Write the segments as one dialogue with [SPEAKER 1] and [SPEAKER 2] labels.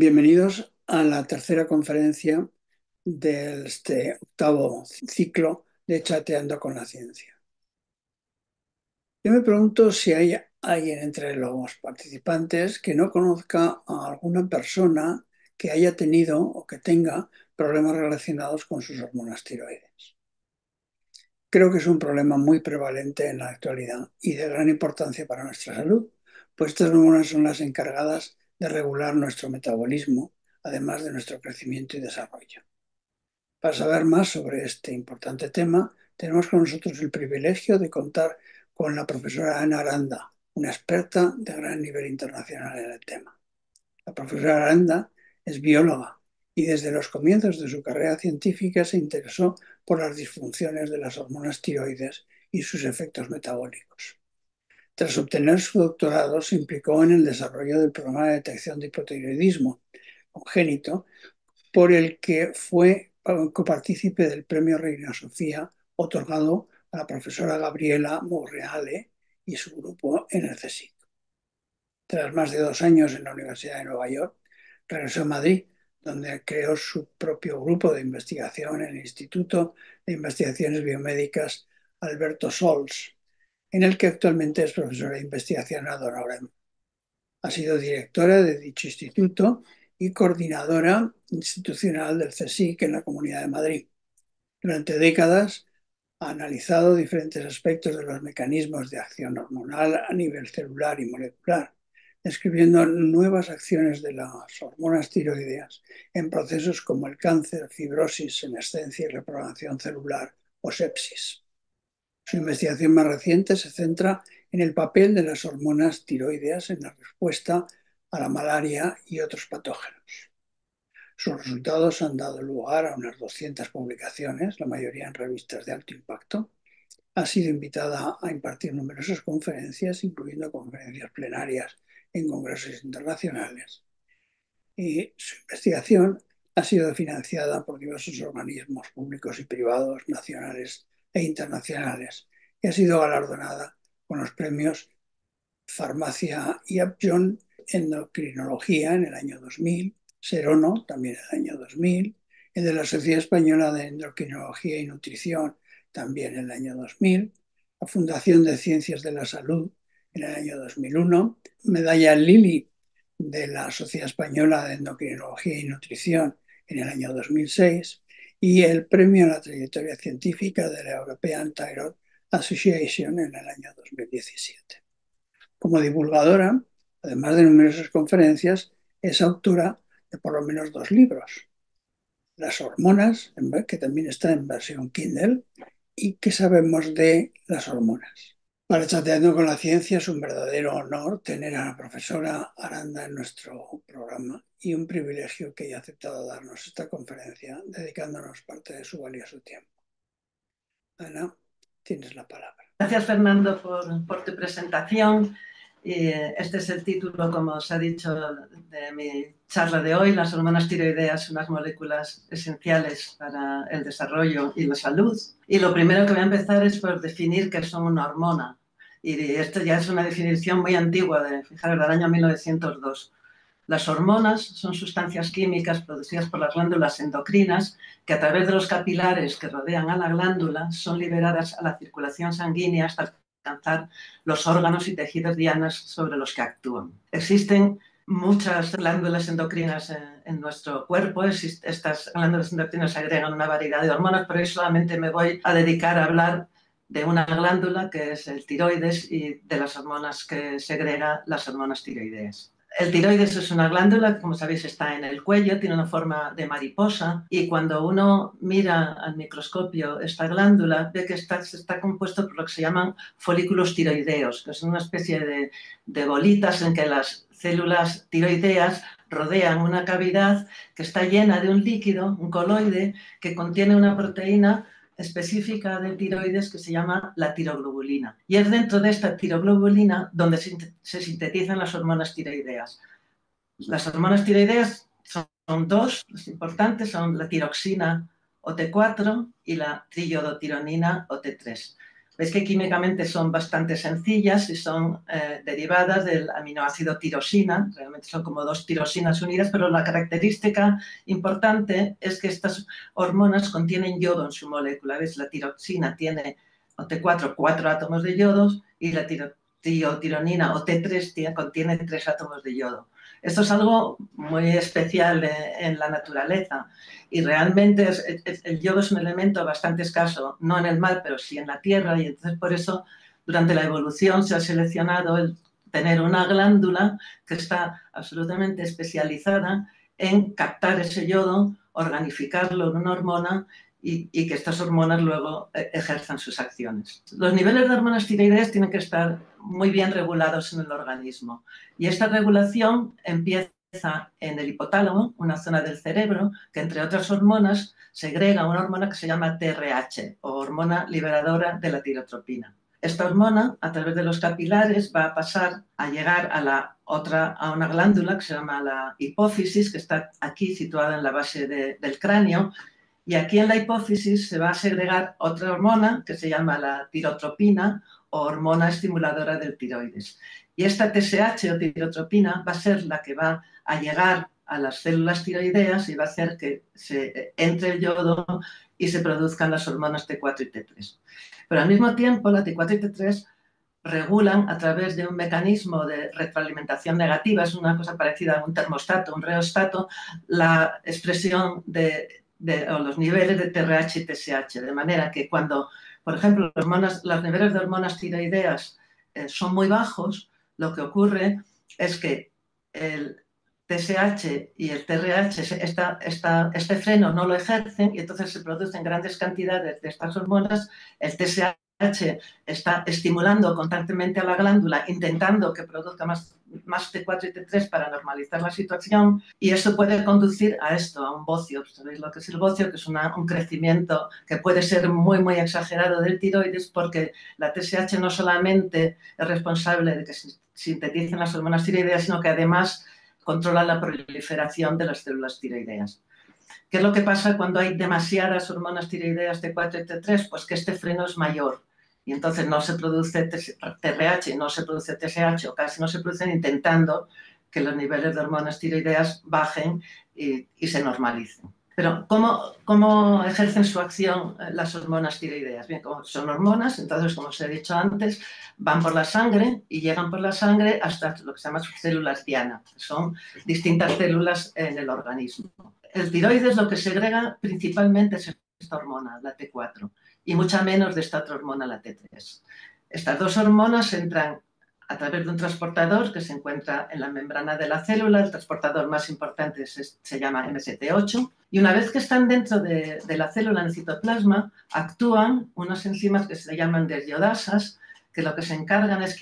[SPEAKER 1] Bienvenidos a la tercera conferencia de este octavo ciclo de Chateando con la Ciencia. Yo me pregunto si hay alguien entre los participantes que no conozca a alguna persona que haya tenido o que tenga problemas relacionados con sus hormonas tiroides. Creo que es un problema muy prevalente en la actualidad y de gran importancia para nuestra salud, pues estas hormonas son las encargadas de regular nuestro metabolismo, además de nuestro crecimiento y desarrollo. Para saber más sobre este importante tema, tenemos con nosotros el privilegio de contar con la profesora Ana Aranda, una experta de gran nivel internacional en el tema. La profesora Aranda es bióloga y desde los comienzos de su carrera científica se interesó por las disfunciones de las hormonas tiroides y sus efectos metabólicos. Tras obtener su doctorado, se implicó en el desarrollo del programa de detección de hipotiroidismo congénito, por el que fue copartícipe del Premio Reina Sofía, otorgado a la profesora Gabriela Monreale y su grupo en el CSIC. Tras más de 2 años en la Universidad de Nueva York, regresó a Madrid, donde creó su propio grupo de investigación en el Instituto de Investigaciones Biomédicas Alberto Sols, en el que actualmente es profesora de investigación ad honorem. Ha sido directora de dicho instituto y coordinadora institucional del CSIC en la Comunidad de Madrid. Durante décadas ha analizado diferentes aspectos de los mecanismos de acción hormonal a nivel celular y molecular, describiendo nuevas acciones de las hormonas tiroideas en procesos como el cáncer, fibrosis, senescencia y reprogramación celular o sepsis. Su investigación más reciente se centra en el papel de las hormonas tiroideas en la respuesta a la malaria y otros patógenos. Sus resultados han dado lugar a unas 200 publicaciones, la mayoría en revistas de alto impacto. Ha sido invitada a impartir numerosas conferencias, incluyendo conferencias plenarias en congresos internacionales. Y su investigación ha sido financiada por diversos organismos públicos y privados, nacionales e internacionales, y ha sido galardonada con los premios Farmacia y Upjohn Endocrinología en el año 2000, Serono también en el año 2000, el de la Sociedad Española de Endocrinología y Nutrición también en el año 2000, la Fundación de Ciencias de la Salud en el año 2001, medalla Lilly de la Sociedad Española de Endocrinología y Nutrición en el año 2006 y el premio a la trayectoria científica de la European Thyroid Association en el año 2017. Como divulgadora, además de numerosas conferencias, es autora de por lo menos 2 libros. Las hormonas, que también está en versión Kindle, y qué sabemos de las hormonas. Para Chateando con la Ciencia es un verdadero honor tener a la profesora Aranda en nuestro programa y un privilegio que haya aceptado darnos esta conferencia, dedicándonos parte de su valioso tiempo. Ana, tienes la palabra.
[SPEAKER 2] Gracias, Fernando, por tu presentación. Este es el título, como os ha dicho, de mi charla de hoy: las hormonas tiroideas, unas moléculas esenciales para el desarrollo y la salud. Y lo primero que voy a empezar es por definir qué son una hormona. Y esto ya es una definición muy antigua, fijaros, del año 1902. Las hormonas son sustancias químicas producidas por las glándulas endocrinas que a través de los capilares que rodean a la glándula son liberadas a la circulación sanguínea hasta alcanzar los órganos y tejidos dianas sobre los que actúan. Existen muchas glándulas endocrinas en nuestro cuerpo. Estas glándulas endocrinas agregan una variedad de hormonas, pero hoy solamente me voy a dedicar a hablar de una glándula, que es el tiroides, y de las hormonas que segrega las hormonas tiroideas. El tiroides es una glándula que, como sabéis, está en el cuello, tiene una forma de mariposa, y cuando uno mira al microscopio esta glándula ve que está compuesto por lo que se llaman folículos tiroideos, que son una especie de bolitas en que las células tiroideas rodean una cavidad que está llena de un líquido, un coloide, que contiene una proteína específica de tiroides que se llama la tiroglobulina. Y es dentro de esta tiroglobulina donde se sintetizan las hormonas tiroideas. Las hormonas tiroideas son 2, las importantes son la tiroxina o T4 y la triiodotironina o T3. Veis que químicamente son bastante sencillas y son derivadas del aminoácido tirosina. Realmente son como dos tirosinas unidas, pero la característica importante es que estas hormonas contienen yodo en su molécula. ¿Veis? La tirosina tiene o T4, 4 átomos de yodo, y la tironina o T3 contiene 3 átomos de yodo. Esto es algo muy especial en la naturaleza y realmente el yodo es un elemento bastante escaso, no en el mar, pero sí en la tierra, y entonces por eso durante la evolución se ha seleccionado el tener una glándula que está absolutamente especializada en captar ese yodo, organificarlo en una hormona y que estas hormonas luego ejerzan sus acciones. Los niveles de hormonas tiroideas tienen que estar muy bien regulados en el organismo y esta regulación empieza en el hipotálamo, una zona del cerebro que, entre otras hormonas, segrega una hormona que se llama TRH, o hormona liberadora de la tirotropina. Esta hormona, a través de los capilares, va a pasar a llegar a una glándula que se llama la hipófisis, que está aquí situada en la base del cráneo, y aquí en la hipófisis se va a segregar otra hormona que se llama la tirotropina, o hormona estimuladora del tiroides. Y esta TSH o tirotropina va a ser la que va a llegar a las células tiroideas y va a hacer que se entre el yodo y se produzcan las hormonas T4 y T3. Pero al mismo tiempo, la T4 y T3 regulan a través de un mecanismo de retroalimentación negativa, es una cosa parecida a un termostato, un reostato, la expresión o los niveles de TRH y TSH, de manera que cuando, por ejemplo, los niveles de hormonas tiroideas son muy bajos, lo que ocurre es que el TSH y el TRH, este freno no lo ejercen y entonces se producen grandes cantidades de estas hormonas. El TSH está estimulando constantemente a la glándula, intentando que produzca más T4 y T3 para normalizar la situación, y eso puede conducir a esto, a un bocio. ¿Sabéis lo que es el bocio? Que es un crecimiento que puede ser muy, muy exagerado del tiroides, porque la TSH no solamente es responsable de que se sinteticen las hormonas tiroideas, sino que además controla la proliferación de las células tiroideas. ¿Qué es lo que pasa cuando hay demasiadas hormonas tiroideas T4 y T3? Pues que este freno es mayor y entonces no se produce TRH, no se produce TSH o casi no se producen, intentando que los niveles de hormonas tiroideas bajen y se normalicen. Pero ¿cómo ejercen su acción las hormonas tiroideas? Bien, como son hormonas, entonces, como os he dicho antes, van por la sangre y llegan por la sangre hasta lo que se llama células diana, que son distintas células en el organismo. El tiroides lo que segrega principalmente es esta hormona, la T4, y mucha menos de esta otra hormona, la T3. Estas dos hormonas entran a través de un transportador que se encuentra en la membrana de la célula. El transportador más importante se llama MST8, y una vez que están dentro de la célula en el citoplasma, actúan unas enzimas que se llaman desyodasas, que lo que se encargan es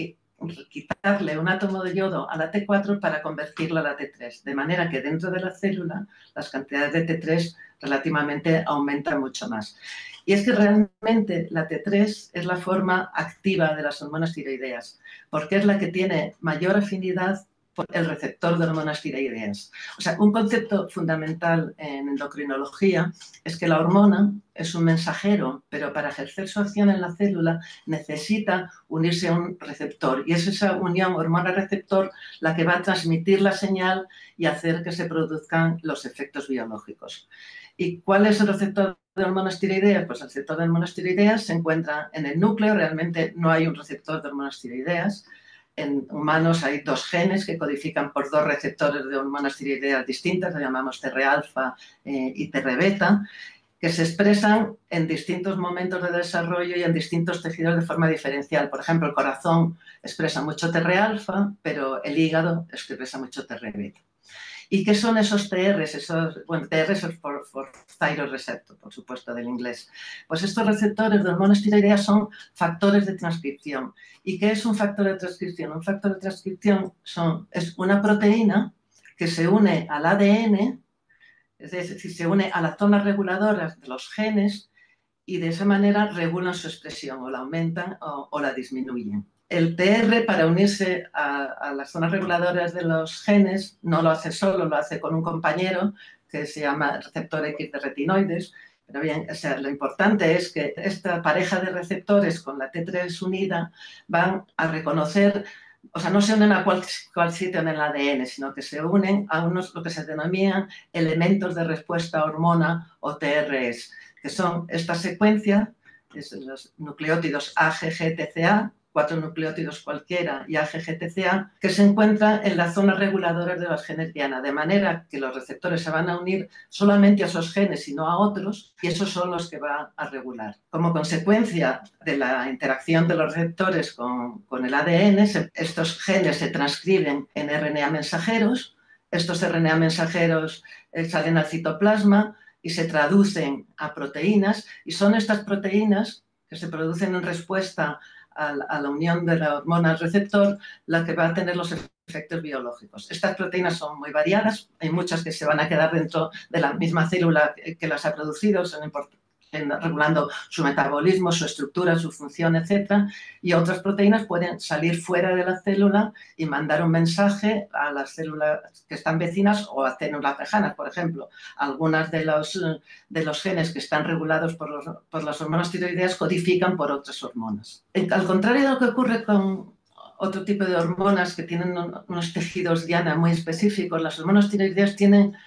[SPEAKER 2] quitarle un átomo de yodo a la T4 para convertirla a la T3, de manera que dentro de la célula las cantidades de T3 relativamente aumentan mucho más. Y es que realmente la T3 es la forma activa de las hormonas tiroideas, porque es la que tiene mayor afinidad por el receptor de hormonas tiroideas. O sea, un concepto fundamental en endocrinología es que la hormona es un mensajero, pero para ejercer su acción en la célula necesita unirse a un receptor, y es esa unión hormona-receptor la que va a transmitir la señal y hacer que se produzcan los efectos biológicos. ¿Y cuál es el receptor de hormonas tiroideas? Pues el receptor de hormonas tiroideas se encuentra en el núcleo. Realmente no hay un receptor de hormonas tiroideas. En humanos hay dos genes que codifican por dos receptores de hormonas tiroideas distintas, lo llamamos TR-alfa y TR-beta, que se expresan en distintos momentos de desarrollo y en distintos tejidos de forma diferencial. Por ejemplo, el corazón expresa mucho TR-alfa, pero el hígado expresa mucho TR-beta. ¿Y qué son esos TRs? TRs es por thyroid receptor, por supuesto, del inglés. Pues estos receptores de hormonas tiroideas son factores de transcripción. ¿Y qué es un factor de transcripción? Un factor de transcripción es una proteína que se une al ADN, es decir, se une a las zonas reguladoras de los genes, y de esa manera regulan su expresión, o la aumentan o la disminuyen. El TR, para unirse a las zonas reguladoras de los genes, no lo hace solo, lo hace con un compañero que se llama receptor X de retinoides, Pero bien, o sea, lo importante es que esta pareja de receptores con la T3 unida van a reconocer, o sea, no se unen a cual sitio en el ADN, sino que se unen a unos, lo que se denominan elementos de respuesta a hormona o TRS, que son esta secuencia, los nucleótidos AGGTCA, 4 nucleótidos cualquiera y AGGTCA, que se encuentran en las zonas reguladoras de las genes diana, de manera que los receptores se van a unir solamente a esos genes y no a otros, y esos son los que va a regular. Como consecuencia de la interacción de los receptores con el ADN, estos genes se transcriben en RNA mensajeros, estos RNA mensajeros salen al citoplasma y se traducen a proteínas, y son estas proteínas que se producen en respuesta a la unión de la hormona al receptor la que va a tener los efectos biológicos. Estas proteínas son muy variadas, hay muchas que se van a quedar dentro de la misma célula que las ha producido, son regulando su metabolismo, su estructura, su función, etc. Y otras proteínas pueden salir fuera de la célula y mandar un mensaje a las células que están vecinas o a células lejanas. Por ejemplo, algunas de los genes que están regulados por las hormonas tiroideas codifican por otras hormonas. Al contrario de lo que ocurre con otro tipo de hormonas que tienen unos tejidos diana muy específicos, las hormonas tiroideas tienen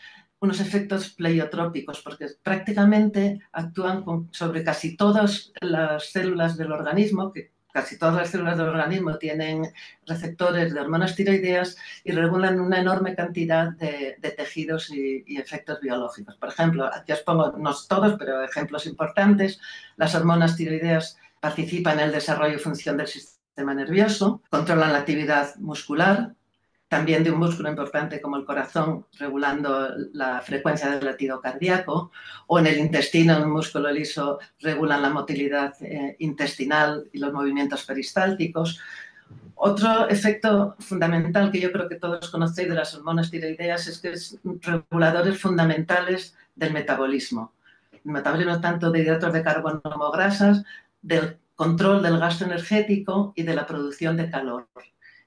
[SPEAKER 2] unos efectos pleiotrópicos, porque prácticamente actúan sobre casi todas las células del organismo, que casi todas las células del organismo tienen receptores de hormonas tiroideas y regulan una enorme cantidad de tejidos y efectos biológicos. Por ejemplo, aquí os pongo, no todos, pero ejemplos importantes, las hormonas tiroideas participan en el desarrollo y función del sistema nervioso, controlan la actividad muscular, también de un músculo importante como el corazón, regulando la frecuencia del latido cardíaco, o en el intestino, en un músculo liso, regulan la motilidad intestinal y los movimientos peristálticos. Otro efecto fundamental que yo creo que todos conocéis de las hormonas tiroideas es que son reguladores fundamentales del metabolismo. El metabolismo tanto de hidratos de carbono como grasas, del control del gasto energético y de la producción de calor.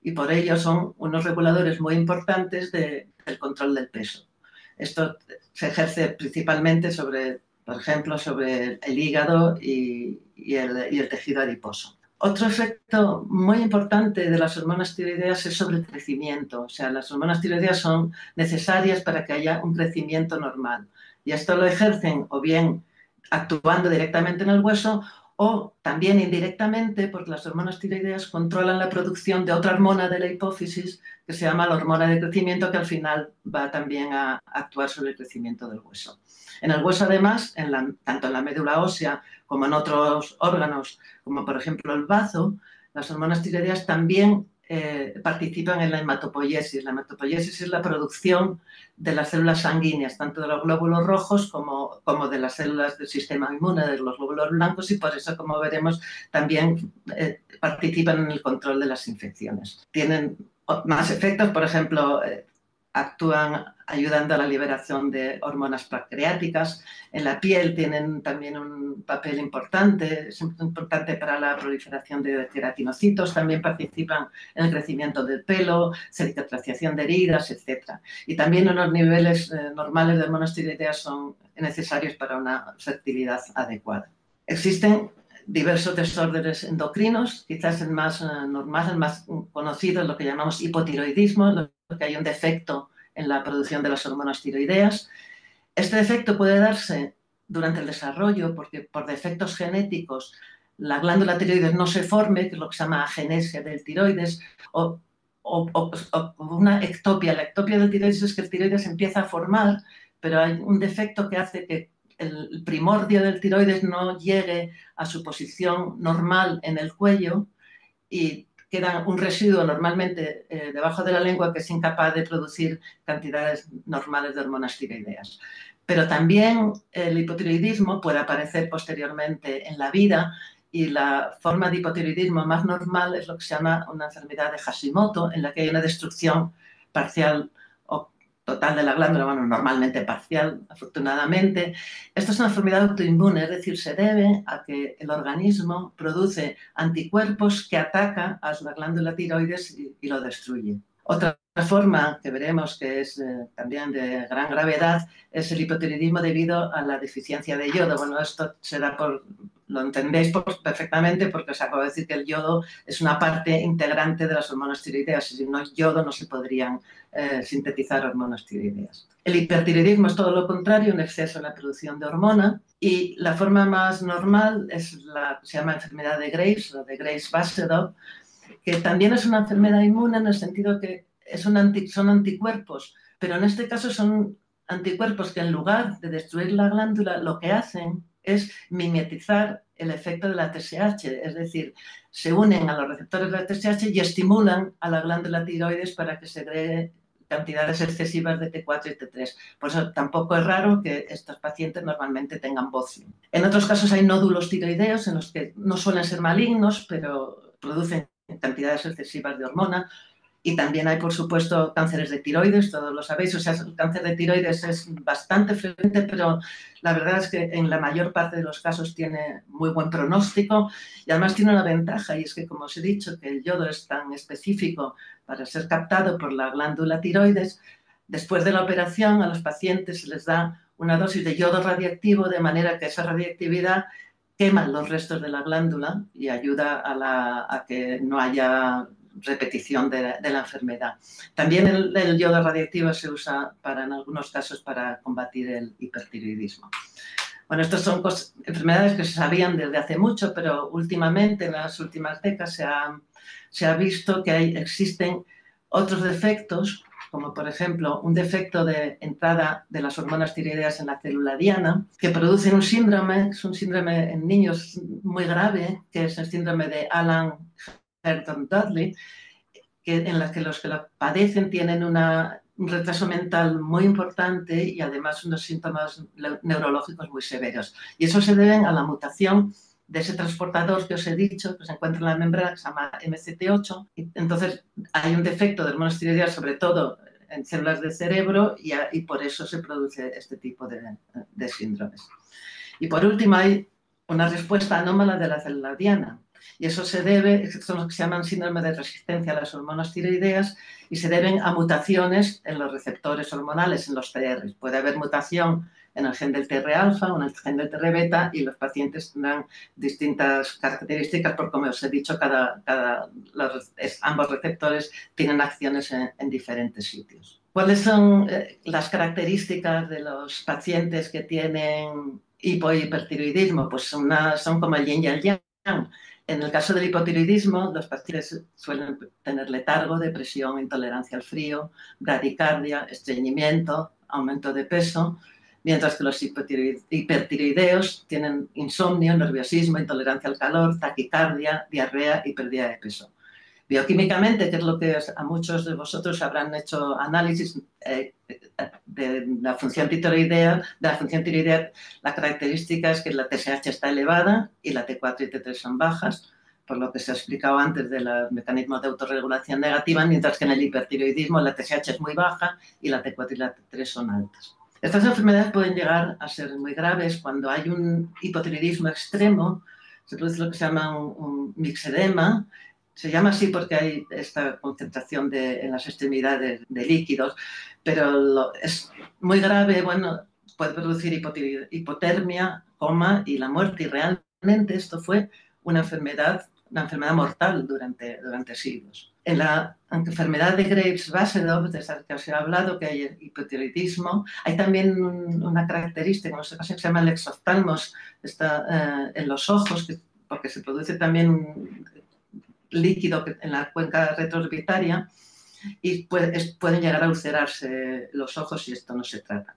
[SPEAKER 2] Y por ello son unos reguladores muy importantes del control del peso. Esto se ejerce principalmente sobre, por ejemplo, sobre el hígado y el tejido adiposo. Otro efecto muy importante de las hormonas tiroideas es sobre el crecimiento. O sea, las hormonas tiroideas son necesarias para que haya un crecimiento normal. Y esto lo ejercen o bien actuando directamente en el hueso o también indirectamente porque las hormonas tiroideas controlan la producción de otra hormona de la hipófisis que se llama la hormona de crecimiento, que al final va también a actuar sobre el crecimiento del hueso. En el hueso, además, tanto en la médula ósea como en otros órganos, como por ejemplo el bazo, las hormonas tiroideas también participan en la hematopoiesis. La hematopoiesis es la producción de las células sanguíneas, tanto de los glóbulos rojos como de las células del sistema inmune, de los glóbulos blancos, y por eso, como veremos, también participan en el control de las infecciones. Tienen más efectos, por ejemplo, actúan ayudando a la liberación de hormonas pancreáticas. En la piel tienen también un papel importante, es importante para la proliferación de queratinocitos, también participan en el crecimiento del pelo, cicatrización de heridas, etc. Y también unos niveles normales de hormonas tiroideas son necesarios para una fertilidad adecuada. Existen diversos desórdenes endocrinos, quizás el más normal, el más conocido es lo que llamamos hipotiroidismo, que hay un defecto en la producción de las hormonas tiroideas. Este defecto puede darse durante el desarrollo porque por defectos genéticos la glándula tiroides no se forme, que es lo que se llama agenesia del tiroides, o una ectopia. La ectopia del tiroides es que el tiroides empieza a formar, pero hay un defecto que hace que el primordio del tiroides no llegue a su posición normal en el cuello y queda un residuo normalmente debajo de la lengua que es incapaz de producir cantidades normales de hormonas tiroideas. Pero también el hipotiroidismo puede aparecer posteriormente en la vida y la forma de hipotiroidismo más normal es lo que se llama una enfermedad de Hashimoto, en la que hay una destrucción parcial o total de la glándula, bueno, normalmente parcial, afortunadamente. Esto es una enfermedad autoinmune, es decir, se debe a que el organismo produce anticuerpos que atacan a la glándula tiroides y lo destruye. Otra forma que veremos que es también de gran gravedad es el hipotiroidismo debido a la deficiencia de yodo. Bueno, esto será lo entendéis perfectamente porque os acabo de decir que el yodo es una parte integrante de las hormonas tiroideas y si no hay yodo no se podrían sintetizar hormonas tiroideas. El hipertiroidismo es todo lo contrario, un exceso en la producción de hormona y la forma más normal se llama enfermedad de Graves o de Graves-Basedov, que también es una enfermedad inmune en el sentido que son anticuerpos, pero en este caso son anticuerpos que en lugar de destruir la glándula lo que hacen es mimetizar el efecto de la TSH, es decir, se unen a los receptores de la TSH y estimulan a la glándula tiroides para que segregue cantidades excesivas de T4 y T3. Por eso tampoco es raro que estos pacientes normalmente tengan bocio. En otros casos hay nódulos tiroideos en los que no suelen ser malignos, pero producen cantidades excesivas de hormona. Y también hay, por supuesto, cánceres de tiroides, todos lo sabéis. O sea, el cáncer de tiroides es bastante frecuente, pero la verdad es que en la mayor parte de los casos tiene muy buen pronóstico y además tiene una ventaja y es que, como os he dicho, que el yodo es tan específico para ser captado por la glándula tiroides, después de la operación a los pacientes se les da una dosis de yodo radiactivo de manera que esa radiactividad quema los restos de la glándula y ayuda a que no haya repetición de la enfermedad. También el yodo radiactivo se usa en algunos casos para combatir el hipertiroidismo. Bueno, estas son enfermedades que se sabían desde hace mucho, pero últimamente, en las últimas décadas, se ha visto que existen otros defectos, como por ejemplo un defecto de entrada de las hormonas tiroideas en la célula diana, que producen un síndrome, es un síndrome en niños muy grave, que es el síndrome de Allan-Herndon-Dudley, en la que los que lo padecen tienen un retraso mental muy importante y además unos síntomas neurológicos muy severos. Y eso se debe a la mutación de ese transportador que os he dicho, que se encuentra en la membrana, que se llama MCT8. Y entonces hay un defecto de hormonas tiroideas, sobre todo en células del cerebro, y por eso se produce este tipo de síndromes. Y por último, hay una respuesta anómala de la célula diana. Y eso se debe, son los que se llaman síndrome de resistencia a las hormonas tiroideas y se deben a mutaciones en los receptores hormonales, en los TR. Puede haber mutación en el gen del TR-alfa o en el gen del TR-beta y los pacientes tendrán distintas características porque, como os he dicho, ambos receptores tienen acciones en diferentes sitios. ¿Cuáles son las características de los pacientes que tienen hipohipertiroidismo? Pues son como el yin y el yang. En el caso del hipotiroidismo, los pacientes suelen tener letargo, depresión, intolerancia al frío, bradicardia, estreñimiento, aumento de peso, mientras que los hipertiroideos tienen insomnio, nerviosismo, intolerancia al calor, taquicardia, diarrea y pérdida de peso. Bioquímicamente, que es lo que a muchos de vosotros habrán hecho análisis de la función tiroidea, la característica es que la TSH está elevada y la T4 y T3 son bajas, por lo que se ha explicado antes de los mecanismos de autorregulación negativa, mientras que en el hipertiroidismo la TSH es muy baja y la T4 y la T3 son altas. Estas enfermedades pueden llegar a ser muy graves cuando hay un hipotiroidismo extremo, se produce lo que se llama un mixedema. Se llama así porque hay esta concentración en las extremidades de líquidos, pero es muy grave, bueno, puede producir hipotermia, coma y la muerte. Y realmente esto fue una enfermedad mortal durante siglos. En la enfermedad de Graves-Basedov, de esa que os he hablado, que hay hipotiroidismo, hay también una característica, no sé, que se llama el exoftalmos, está en los ojos, porque se produce también un líquido en la cuenca retroorbitaria y pueden llegar a ulcerarse los ojos y esto no se trata.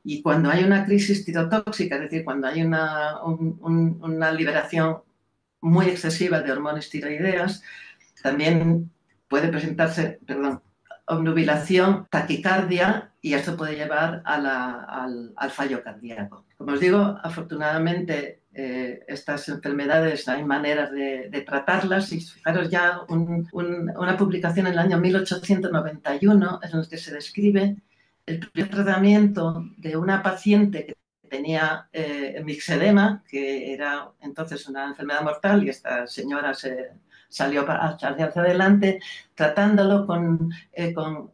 [SPEAKER 2] Y cuando hay una crisis tirotóxica, es decir, cuando hay una liberación muy excesiva de hormonas tiroideas, también puede presentarse, obnubilación, taquicardia y esto puede llevar al fallo cardíaco. Como os digo, afortunadamente estas enfermedades hay maneras de tratarlas y fijaros ya una publicación en el año 1891 en la que se describe el primer tratamiento de una paciente que tenía mixedema, que era entonces una enfermedad mortal y esta señora se salió hacia adelante tratándolo con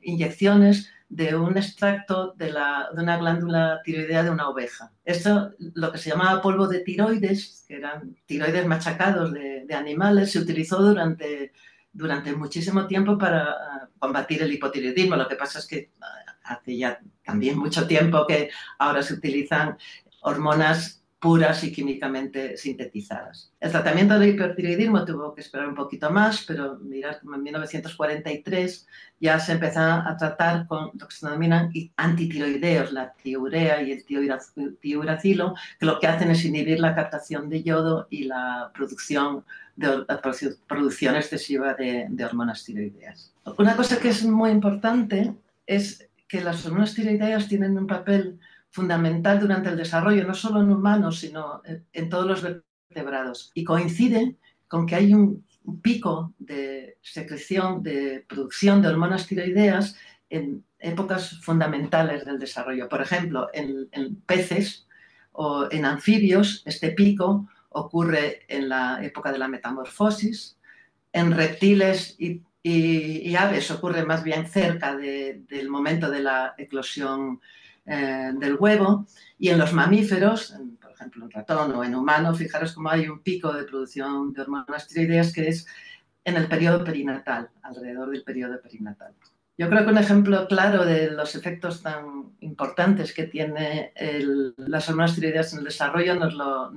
[SPEAKER 2] inyecciones de un extracto de una glándula tiroidea de una oveja. Esto, lo que se llamaba polvo de tiroides, que eran tiroides machacados de animales, se utilizó durante muchísimo tiempo para combatir el hipotiroidismo. Lo que pasa es que hace ya también mucho tiempo que ahora se utilizan hormonas puras y químicamente sintetizadas. El tratamiento del hipertiroidismo tuvo que esperar un poquito más, pero mirad, como en 1943 ya se empezó a tratar con lo que se denominan antitiroideos, la tiurea y el tiuracilo, que lo que hacen es inhibir la captación de yodo y la producción excesiva de hormonas tiroideas. Una cosa que es muy importante es que las hormonas tiroideas tienen un papel fundamental durante el desarrollo, no solo en humanos, sino en todos los vertebrados. Y coincide con que hay un pico de secreción, de producción de hormonas tiroideas en épocas fundamentales del desarrollo. Por ejemplo, en peces o en anfibios, este pico ocurre en la época de la metamorfosis. En reptiles y aves ocurre más bien cerca del momento de la eclosión del huevo, y en los mamíferos, por ejemplo en ratón o en humano, fijaros cómo hay un pico de producción de hormonas tiroideas que es en el periodo perinatal, alrededor del periodo perinatal. Yo creo que un ejemplo claro de los efectos tan importantes que tiene las hormonas tiroideas en el desarrollo nos lo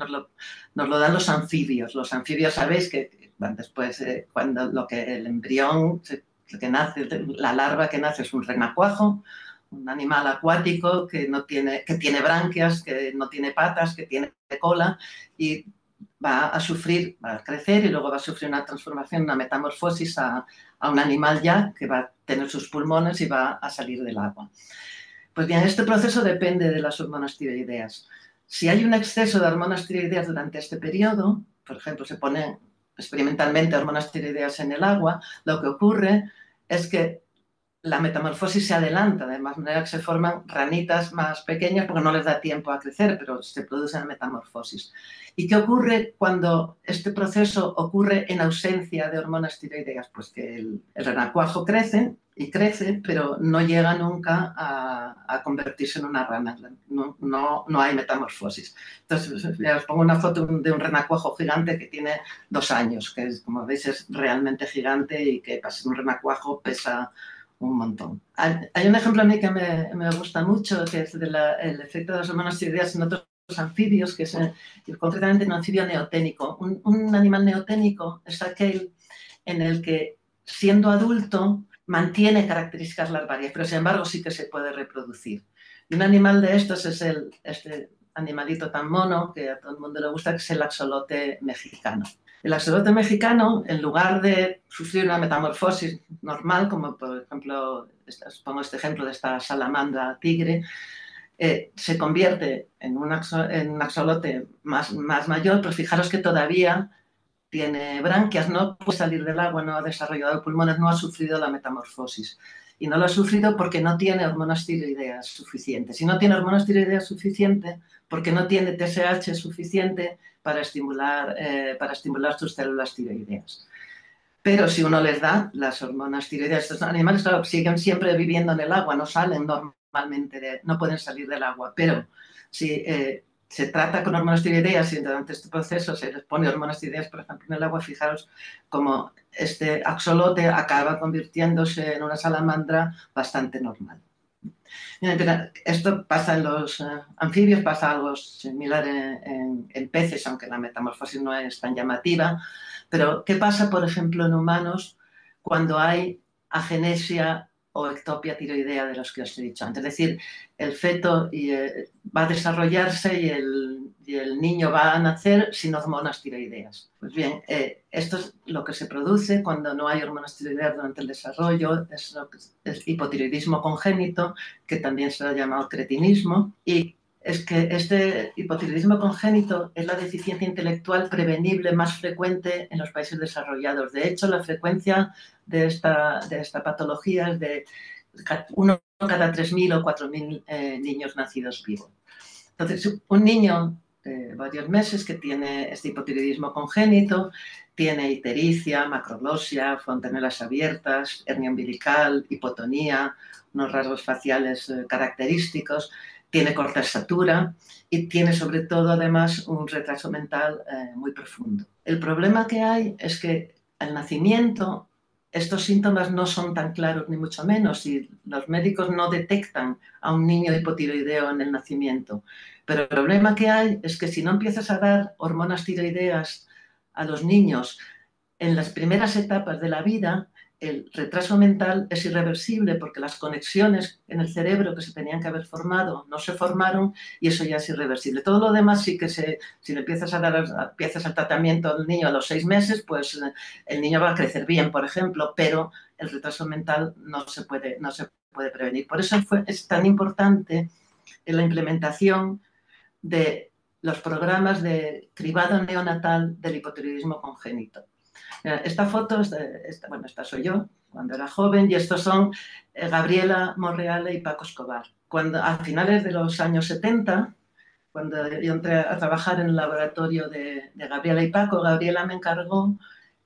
[SPEAKER 2] dan los anfibios. Los anfibios, sabéis que después, cuando el embrión, lo que nace, la larva que nace es un renacuajo, un animal acuático que tiene branquias, que no tiene patas, que tiene cola, y va a crecer y luego va a sufrir una transformación, una metamorfosis a un animal ya que va a tener sus pulmones y va a salir del agua. Pues bien, este proceso depende de las hormonas tiroideas. Si hay un exceso de hormonas tiroideas durante este periodo, por ejemplo, se ponen experimentalmente hormonas tiroideas en el agua, lo que ocurre es que la metamorfosis se adelanta, de manera que se forman ranitas más pequeñas porque no les da tiempo a crecer, pero se produce la metamorfosis. ¿Y qué ocurre cuando este proceso ocurre en ausencia de hormonas tiroideas? Pues que el renacuajo crece y crece, pero no llega nunca a convertirse en una rana. No hay metamorfosis. Entonces, ya os pongo una foto de un renacuajo gigante que tiene 2 años, que es, como veis, es realmente gigante y que para ser un renacuajo pesa un montón. Hay un ejemplo a mí que me gusta mucho, que es el efecto de las hormonas tiroideas en otros anfibios, que es concretamente un anfibio neoténico. Un animal neoténico es aquel en el que, siendo adulto, mantiene características larvarias, pero sin embargo sí que se puede reproducir. Y un animal de estos es este animalito tan mono que a todo el mundo le gusta, que es el axolote mexicano. El axolote mexicano, en lugar de sufrir una metamorfosis normal, como por ejemplo, pongo este ejemplo de esta salamandra tigre, se convierte en un axolote más mayor, pero fijaros que todavía tiene branquias, no puede salir del agua, no ha desarrollado pulmones, no ha sufrido la metamorfosis. Y no lo ha sufrido porque no tiene hormonas tiroideas suficientes. Si no tiene hormonas tiroideas suficientes, porque no tiene TSH suficiente para estimular sus células tiroideas. Pero si uno les da las hormonas tiroideas, estos animales, claro, siguen siempre viviendo en el agua, no salen normalmente, no pueden salir del agua. Pero si se trata con hormonas tiroideas y durante este proceso se les pone hormonas tiroideas, por ejemplo, en el agua, fijaros cómo este axolote acaba convirtiéndose en una salamandra bastante normal. Esto pasa en los anfibios, pasa algo similar en peces, aunque la metamorfosis no es tan llamativa. Pero, ¿qué pasa, por ejemplo, en humanos cuando hay agenesia o ectopia tiroidea de los que os he dicho antes? Es decir, el feto va a desarrollarse y el niño va a nacer sin hormonas tiroideas. Pues bien, esto es lo que se produce cuando no hay hormonas tiroideas durante el desarrollo, es lo que es hipotiroidismo congénito, que también se ha llamado cretinismo, y es que este hipotiroidismo congénito es la deficiencia intelectual prevenible más frecuente en los países desarrollados. De hecho, la frecuencia de esta patología es de 1 cada 3.000 o 4.000 niños nacidos vivos. Entonces, un niño de varios meses que tiene este hipotiroidismo congénito, tiene ictericia, macroglosia, fontanelas abiertas, hernia umbilical, hipotonía, unos rasgos faciales característicos, tiene corta estatura y tiene sobre todo además un retraso mental muy profundo. El problema que hay es que al nacimiento estos síntomas no son tan claros ni mucho menos y los médicos no detectan a un niño hipotiroideo en el nacimiento. Pero el problema que hay es que si no empiezas a dar hormonas tiroideas a los niños en las primeras etapas de la vida, el retraso mental es irreversible porque las conexiones en el cerebro que se tenían que haber formado no se formaron y eso ya es irreversible. Todo lo demás sí que si le empiezas a dar empiezas el tratamiento al niño a los 6 meses, pues el niño va a crecer bien, por ejemplo, pero el retraso mental no se puede prevenir. Por eso es tan importante la implementación de los programas de cribado neonatal del hipotiroidismo congénito. Esta foto, esta soy yo cuando era joven y estos son Gabriela Monreale y Paco Escobar. A finales de los años 70, cuando yo entré a trabajar en el laboratorio de Gabriela y Paco, Gabriela me encargó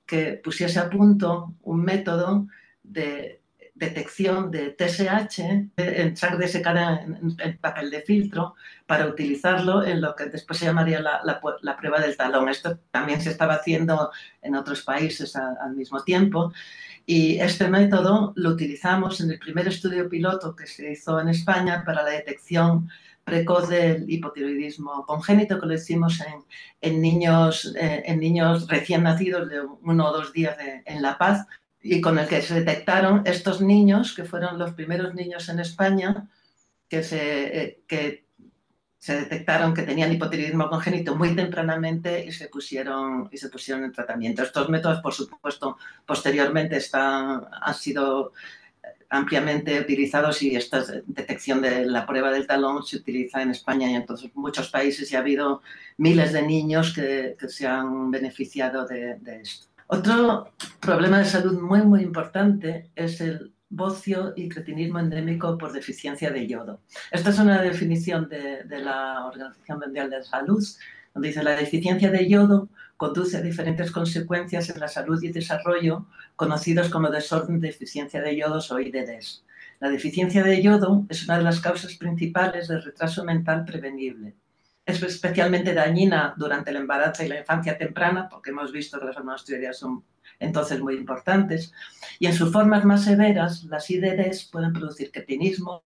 [SPEAKER 2] que pusiese a punto un método de detección de TSH en sangre secada en papel de filtro para utilizarlo en lo que después se llamaría la prueba del talón. Esto también se estaba haciendo en otros países al mismo tiempo y este método lo utilizamos en el primer estudio piloto que se hizo en España para la detección precoz del hipotiroidismo congénito, que lo hicimos en niños recién nacidos de 1 o 2 días en La Paz, y con el que se detectaron estos niños, que fueron los primeros niños en España que se detectaron que tenían hipotiroidismo congénito muy tempranamente y se pusieron en tratamiento. Estos métodos, por supuesto, posteriormente han sido ampliamente utilizados y esta detección de la prueba del talón se utiliza en España y en muchos países y ha habido miles de niños que se han beneficiado de esto. Otro problema de salud muy, muy importante es el bocio y cretinismo endémico por deficiencia de yodo. Esta es una definición de la Organización Mundial de la Salud, donde dice la deficiencia de yodo conduce a diferentes consecuencias en la salud y desarrollo conocidos como desorden de deficiencia de yodo o IDDs. La deficiencia de yodo es una de las causas principales del retraso mental prevenible. Es especialmente dañina durante el embarazo y la infancia temprana, porque hemos visto que las hormonas tiroideas son entonces muy importantes, y en sus formas más severas, las IDDs pueden producir cretinismo,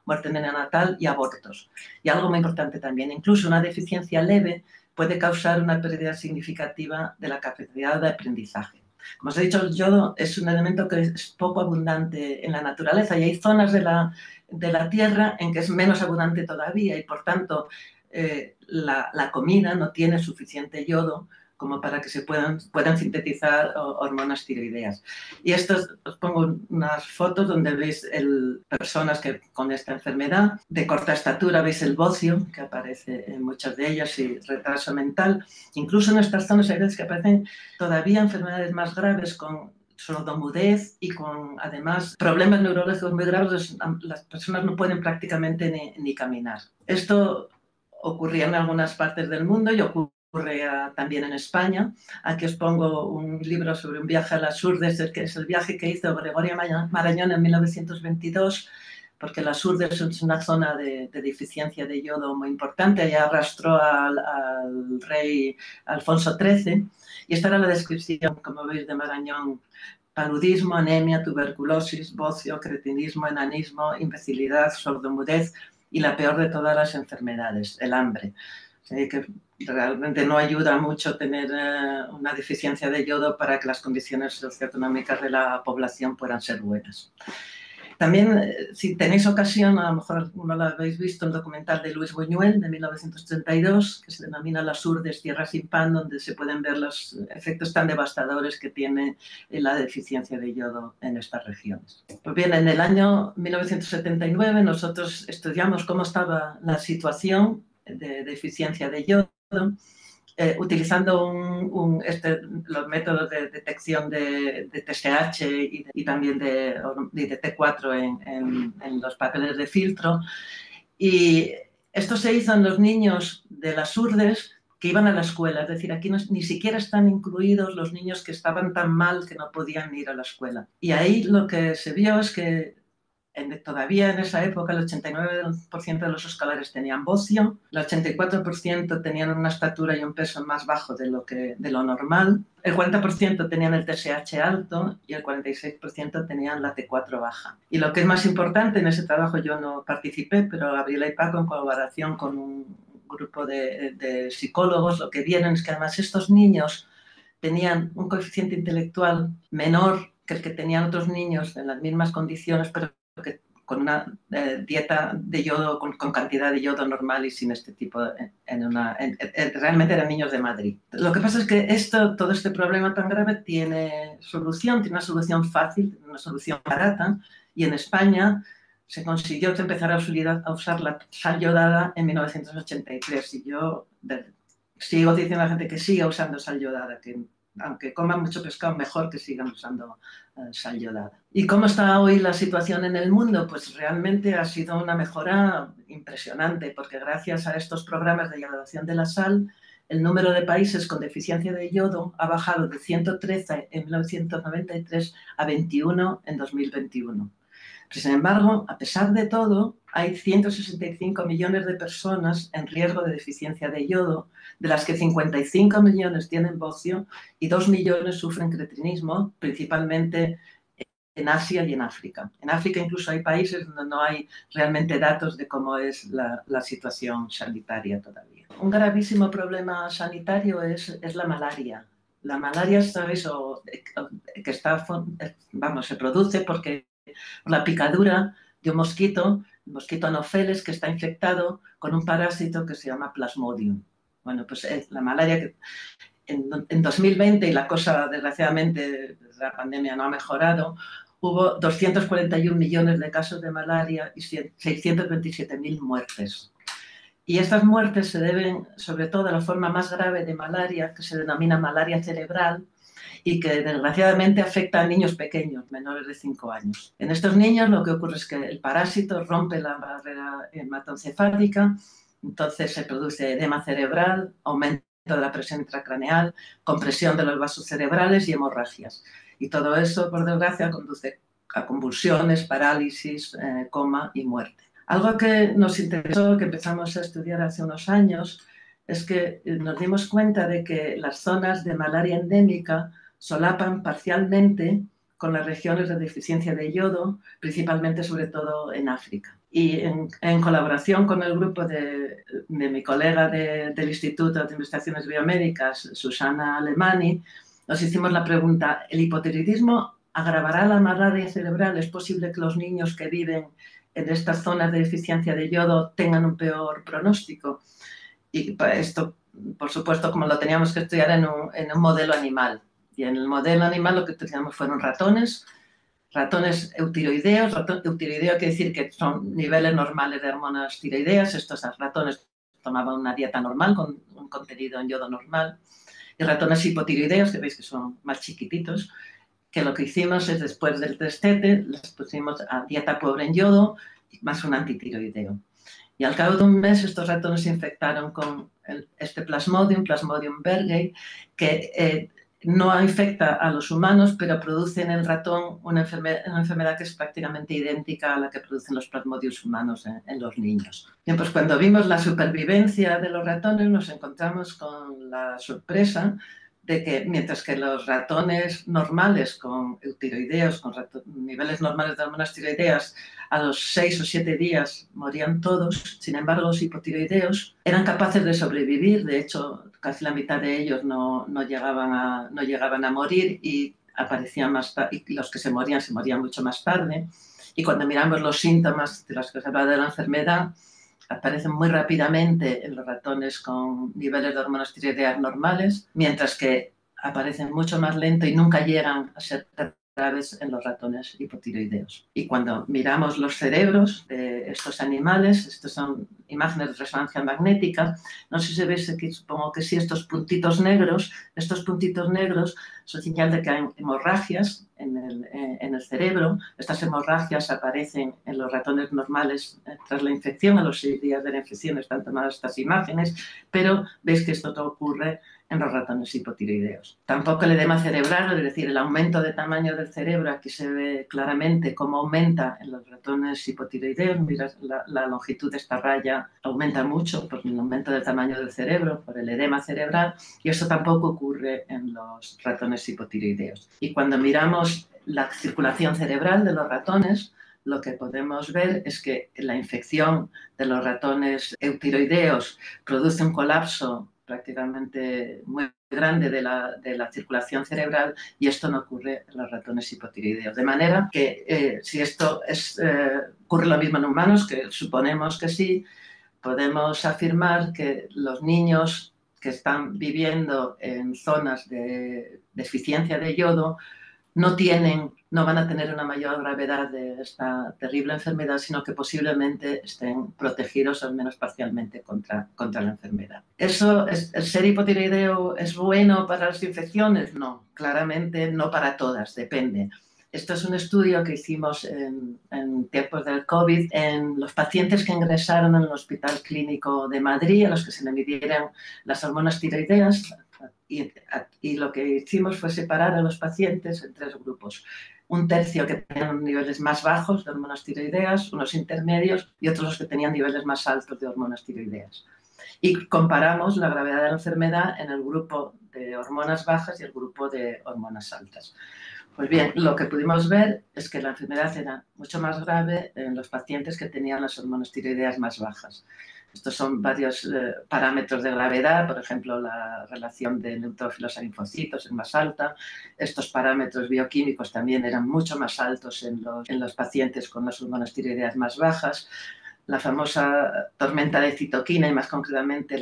[SPEAKER 2] muerte neonatal y abortos. Y algo muy importante también, incluso una deficiencia leve puede causar una pérdida significativa de la capacidad de aprendizaje. Como os he dicho, el yodo es un elemento que es poco abundante en la naturaleza y hay zonas de la Tierra en que es menos abundante todavía y, por tanto, la comida no tiene suficiente yodo como para que se puedan sintetizar hormonas tiroideas. Y os pongo unas fotos donde veis personas con esta enfermedad de corta estatura, veis el bocio que aparece en muchas de ellas y retraso mental. Incluso en estas zonas hay veces que aparecen todavía enfermedades más graves con sordomudez y con además problemas neurológicos muy graves. Las personas no pueden prácticamente ni caminar. Esto ocurría en algunas partes del mundo y ocurre también en España. Aquí os pongo un libro sobre un viaje a las Urdes, que es el viaje que hizo Gregorio Marañón en 1922, porque las Urdes es una zona de deficiencia de yodo muy importante. Allá arrastró al rey Alfonso XIII y esta era la descripción, como veis, de Marañón: paludismo, anemia, tuberculosis, bocio, cretinismo, enanismo, imbecilidad, sordomudez y la peor de todas las enfermedades, el hambre. Que realmente no ayuda mucho tener una deficiencia de yodo para que las condiciones socioeconómicas de la población puedan ser buenas. También, si tenéis ocasión, a lo mejor no lo habéis visto, el documental de Luis Buñuel de 1932, que se denomina Las Urdes, Tierra sin pan, donde se pueden ver los efectos tan devastadores que tiene la deficiencia de yodo en estas regiones. Pues bien, en el año 1979 nosotros estudiamos cómo estaba la situación de deficiencia de yodo, utilizando los métodos de detección de TSH y también de T4 en los papeles de filtro. Y Esto se hizo en los niños de las urdes que iban a la escuela, es decir, aquí no, ni siquiera están incluidos los niños que estaban tan mal que no podían ir a la escuela. Y ahí lo que se vio es que todavía en esa época el 89% de los escolares tenían bocio, el 84% tenían una estatura y un peso más bajo de lo normal, el 40% tenían el TSH alto y el 46% tenían la T4 baja. Y lo que es más importante, en ese trabajo yo no participé, pero Gabriela y Paco, en colaboración con un grupo de psicólogos, lo que vieron es que además estos niños tenían un coeficiente intelectual menor que el que tenían otros niños en las mismas condiciones, pero que con una dieta de yodo, con cantidad de yodo normal y sin este tipo realmente eran niños de Madrid. Lo que pasa es que todo este problema tan grave tiene solución, tiene una solución fácil, una solución barata, y en España se consiguió que empezara a usar la sal yodada en 1983, y yo sigo diciendo a la gente que siga usando sal yodada, que aunque coman mucho pescado, mejor que sigan usando sal yodada. ¿Y cómo está hoy la situación en el mundo? Pues realmente ha sido una mejora impresionante, porque gracias a estos programas de yodación de la sal, el número de países con deficiencia de yodo ha bajado de 113 en 1993 a 21 en 2021. Sin embargo, a pesar de todo, hay 165 millones de personas en riesgo de deficiencia de yodo, de las que 55 millones tienen bocio y 2 millones sufren creatinismo, principalmente en Asia y en África. En África incluso hay países donde no hay realmente datos de cómo es la situación sanitaria todavía. Un gravísimo problema sanitario es la malaria. La malaria, ¿sabes? Que está, vamos, se produce porque la picadura de un mosquito, el mosquito Anopheles, que está infectado con un parásito que se llama Plasmodium. Bueno, pues la malaria en 2020, y la cosa desgraciadamente la pandemia no ha mejorado, hubo 241 millones de casos de malaria y 627.000 muertes. Y estas muertes se deben sobre todo a la forma más grave de malaria, que se denomina malaria cerebral, y que desgraciadamente afecta a niños pequeños, menores de 5 años. En estos niños lo que ocurre es que el parásito rompe la barrera hematoencefálica, entonces se produce edema cerebral, aumento de la presión intracraneal, compresión de los vasos cerebrales y hemorragias. Y todo eso, por desgracia, conduce a convulsiones, parálisis, coma y muerte. Algo que nos interesó, que empezamos a estudiar hace unos años, es que nos dimos cuenta de que las zonas de malaria endémica solapan parcialmente con las regiones de deficiencia de yodo, principalmente sobre todo en África. Y en colaboración con el grupo de mi colega del Instituto de Investigaciones Biomédicas, Susana Alemani, nos hicimos la pregunta, ¿el hipotiroidismo agravará la malaria cerebral? ¿Es posible que los niños que viven en estas zonas de deficiencia de yodo tengan un peor pronóstico? Y esto, por supuesto, como lo teníamos que estudiar en un modelo animal. Y en el modelo animal lo que utilizamos fueron ratones eutiroideos. Eutiroideo quiere decir que son niveles normales de hormonas tiroideas. Estos ratones tomaban una dieta normal con un contenido en yodo normal. Y ratones hipotiroideos, que veis que son más chiquititos, que lo que hicimos es, después del destete, les pusimos a dieta pobre en yodo más un antitiroideo. Y al cabo de un mes estos ratones se infectaron con este Plasmodium berghei, que no infecta a los humanos, pero produce en el ratón una enfermedad que es prácticamente idéntica a la que producen los plasmodios humanos en los niños. Bien, pues cuando vimos la supervivencia de los ratones nos encontramos con la sorpresa de que mientras que los ratones normales con eutiroideos, con niveles normales de hormonas tiroideas, a los 6 o 7 días morían todos, sin embargo los hipotiroideos eran capaces de sobrevivir, de hecho casi la mitad de ellos no llegaban a morir y aparecían más tarde, y los que se morían mucho más tarde, y cuando miramos los síntomas de los que se habla de la enfermedad, aparecen muy rápidamente en los ratones con niveles de hormonas tiroideas normales, mientras que aparecen mucho más lento y nunca llegan a ser graves en los ratones hipotiroideos. Y cuando miramos los cerebros de estos animales, estas son imágenes de resonancia magnética, no sé si veis aquí, supongo que sí, estos puntitos negros son señal de que hay hemorragias en el cerebro. Estas hemorragias aparecen en los ratones normales tras la infección, a los 6 días de la infección están tomadas estas imágenes, pero veis que esto no ocurre en los ratones hipotiroideos. Tampoco el edema cerebral, es decir, el aumento de tamaño del cerebro, aquí se ve claramente cómo aumenta en los ratones hipotiroideos. Mira, la longitud de esta raya aumenta mucho por el aumento del tamaño del cerebro, por el edema cerebral, y eso tampoco ocurre en los ratones hipotiroideos. Y cuando miramos la circulación cerebral de los ratones, lo que podemos ver es que la infección de los ratones eutiroideos produce un colapso prácticamente muy grande de la circulación cerebral, y esto no ocurre en los ratones hipotiroideos. De manera que si esto ocurre lo mismo en humanos, que suponemos que sí, podemos afirmar que los niños que están viviendo en zonas de deficiencia de yodo no van a tener una mayor gravedad de esta terrible enfermedad, sino que posiblemente estén protegidos al menos parcialmente contra la enfermedad. ¿El ser hipotiroideo es bueno para las infecciones? No, claramente no para todas, depende. Esto es un estudio que hicimos en tiempos del COVID en los pacientes que ingresaron en el Hospital Clínico de Madrid, a los que se le midieron las hormonas tiroideas, y lo que hicimos fue separar a los pacientes en 3 grupos. Un tercio que tenían niveles más bajos de hormonas tiroideas, unos intermedios y otros los que tenían niveles más altos de hormonas tiroideas. Y comparamos la gravedad de la enfermedad en el grupo de hormonas bajas y el grupo de hormonas altas. Pues bien, lo que pudimos ver es que la enfermedad era mucho más grave en los pacientes que tenían las hormonas tiroideas más bajas. Estos son varios parámetros de gravedad, por ejemplo, la relación de neutrófilos a linfocitos es más alta. Estos parámetros bioquímicos también eran mucho más altos en los pacientes con las hormonas tiroideas más bajas. La famosa tormenta de citoquina y más concretamente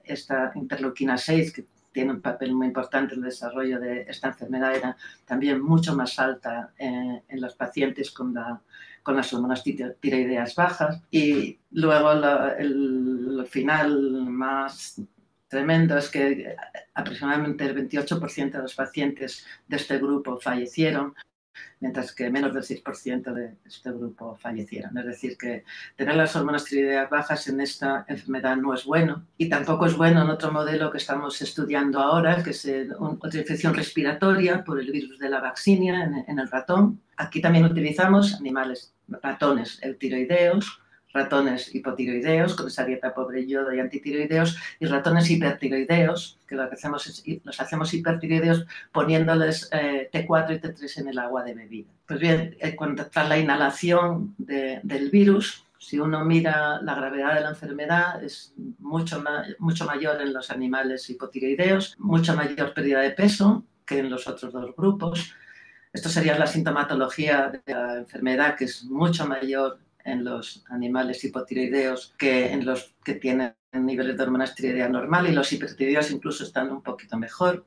[SPEAKER 2] esta interleuquina 6, que tiene un papel muy importante en el desarrollo de esta enfermedad, era también mucho más alta en los pacientes con las hormonas tiroideas bajas. Y luego el final más tremendo es que aproximadamente el 28% de los pacientes de este grupo fallecieron, mientras que menos del 6% de este grupo fallecieron. Es decir, que tener las hormonas tiroideas bajas en esta enfermedad no es bueno, y tampoco es bueno en otro modelo que estamos estudiando ahora, que es otra infección respiratoria por el virus de la vaccinia en el ratón. Aquí también utilizamos ratones eutiroideos, ratones hipotiroideos con esa dieta pobre yodo y antitiroideos, y ratones hipertiroideos, que lo que hacemos es los hacemos hipertiroideos poniéndoles T4 y T3 en el agua de bebida. Pues bien, tras la inhalación del virus, si uno mira la gravedad de la enfermedad, es mucho mayor en los animales hipotiroideos, mucha mayor pérdida de peso que en los otros 2 grupos. Esto sería la sintomatología de la enfermedad, que es mucho mayor en los animales hipotiroideos que en los que tienen niveles de hormonas tiroideas normal, y los hipertiroideos incluso están un poquito mejor.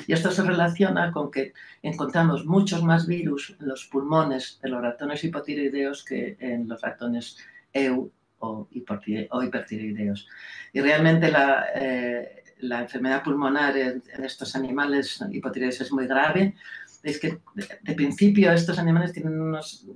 [SPEAKER 2] Y esto se relaciona con que encontramos muchos más virus en los pulmones de los ratones hipotiroideos que en los ratones EU o hipertiroideos. Y realmente la enfermedad pulmonar en estos animales hipotiroideos es muy grave. Es que de principio estos animales tienen unos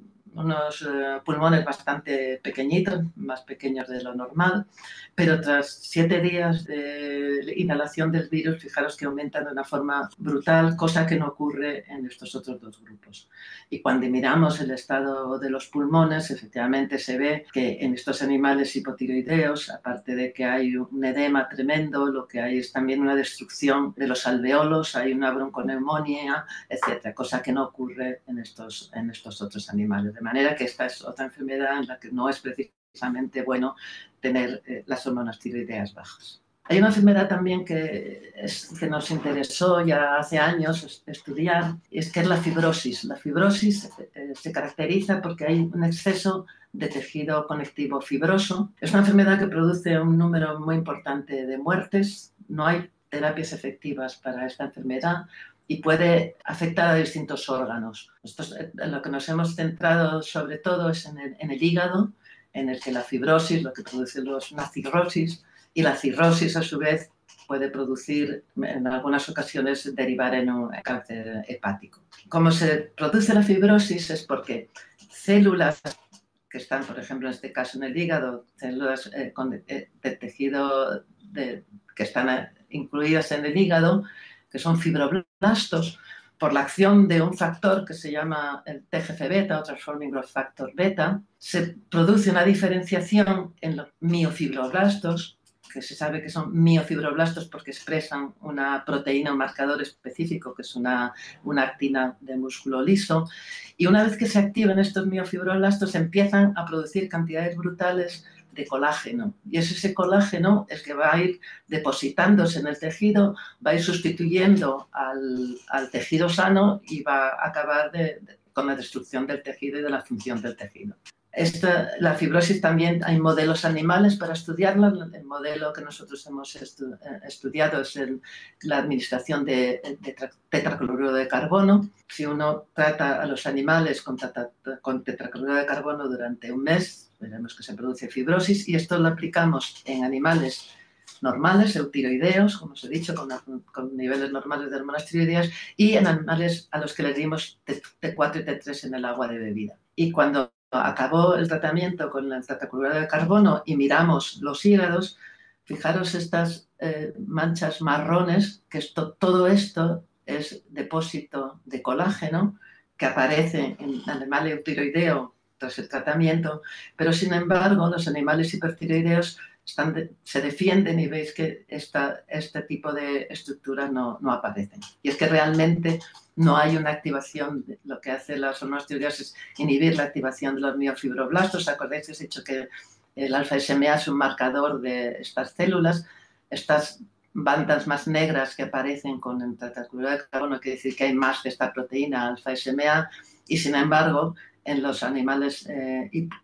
[SPEAKER 2] pulmones bastante pequeñitos, más pequeños de lo normal, pero tras 7 días de inhalación del virus, fijaros que aumentan de una forma brutal, cosa que no ocurre en estos otros 2 grupos. Y cuando miramos el estado de los pulmones, efectivamente se ve que en estos animales hipotiroideos, aparte de que hay un edema tremendo, lo que hay es también una destrucción de los alveolos, hay una bronconeumonía, etcétera, cosa que no ocurre en estos otros animales. De manera que esta es otra enfermedad en la que no es precisamente bueno tener las hormonas tiroideas bajas. Hay una enfermedad también que nos interesó ya hace años estudiar, es que es la fibrosis. La fibrosis se caracteriza porque hay un exceso de tejido conectivo fibroso. Es una enfermedad que produce un número muy importante de muertes. No hay terapias efectivas para esta enfermedad. y puede afectar a distintos órganos. En lo que nos hemos centrado sobre todo es en el hígado, en el que la fibrosis, lo que produce una cirrosis, y la cirrosis a su vez puede producir, en algunas ocasiones, derivar en un cáncer hepático. Como se produce la fibrosis es porque células que están, por ejemplo, en este caso en el hígado, células de tejido que están incluidas en el hígado, que son fibroblastos, por la acción de un factor que se llama el TGF-beta o Transforming Growth Factor beta, se produce una diferenciación en los miofibroblastos, que se sabe que son miofibroblastos porque expresan una proteína, un marcador específico, que es una actina de músculo liso, y una vez que se activan estos miofibroblastos empiezan a producir cantidades brutales de colágeno, y es ese colágeno el que va a ir depositándose en el tejido, va a ir sustituyendo al tejido sano y va a acabar con la destrucción del tejido y de la función del tejido. La fibrosis también hay modelos animales para estudiarla. El modelo que nosotros hemos estudiado es la administración de tetracloruro de carbono. Si uno trata a los animales con tetracloruro de carbono durante un mes, veremos que se produce fibrosis, y esto lo aplicamos en animales normales, eutiroideos, como os he dicho, con niveles normales de hormonas tiroideas, y en animales a los que les dimos T4 y T3 en el agua de bebida. Y cuando acabó el tratamiento con el tetracloruro de carbono y miramos los hígados, fijaros estas manchas marrones, que todo esto es depósito de colágeno que aparece en animal eutiroideo tras el tratamiento, pero sin embargo los animales hipertiroideos se defienden y veis que este tipo de estructuras no aparecen. Y es que realmente no hay una activación. Lo que hace las hormonas tiroideas es inhibir la activación de los miofibroblastos. ¿Acordáis que os he dicho que el alfa-SMA es un marcador de estas células? Estas bandas más negras que aparecen con el tetracloruro de carbono quiere decir que hay más de esta proteína alfa-SMA, y sin embargo en los animales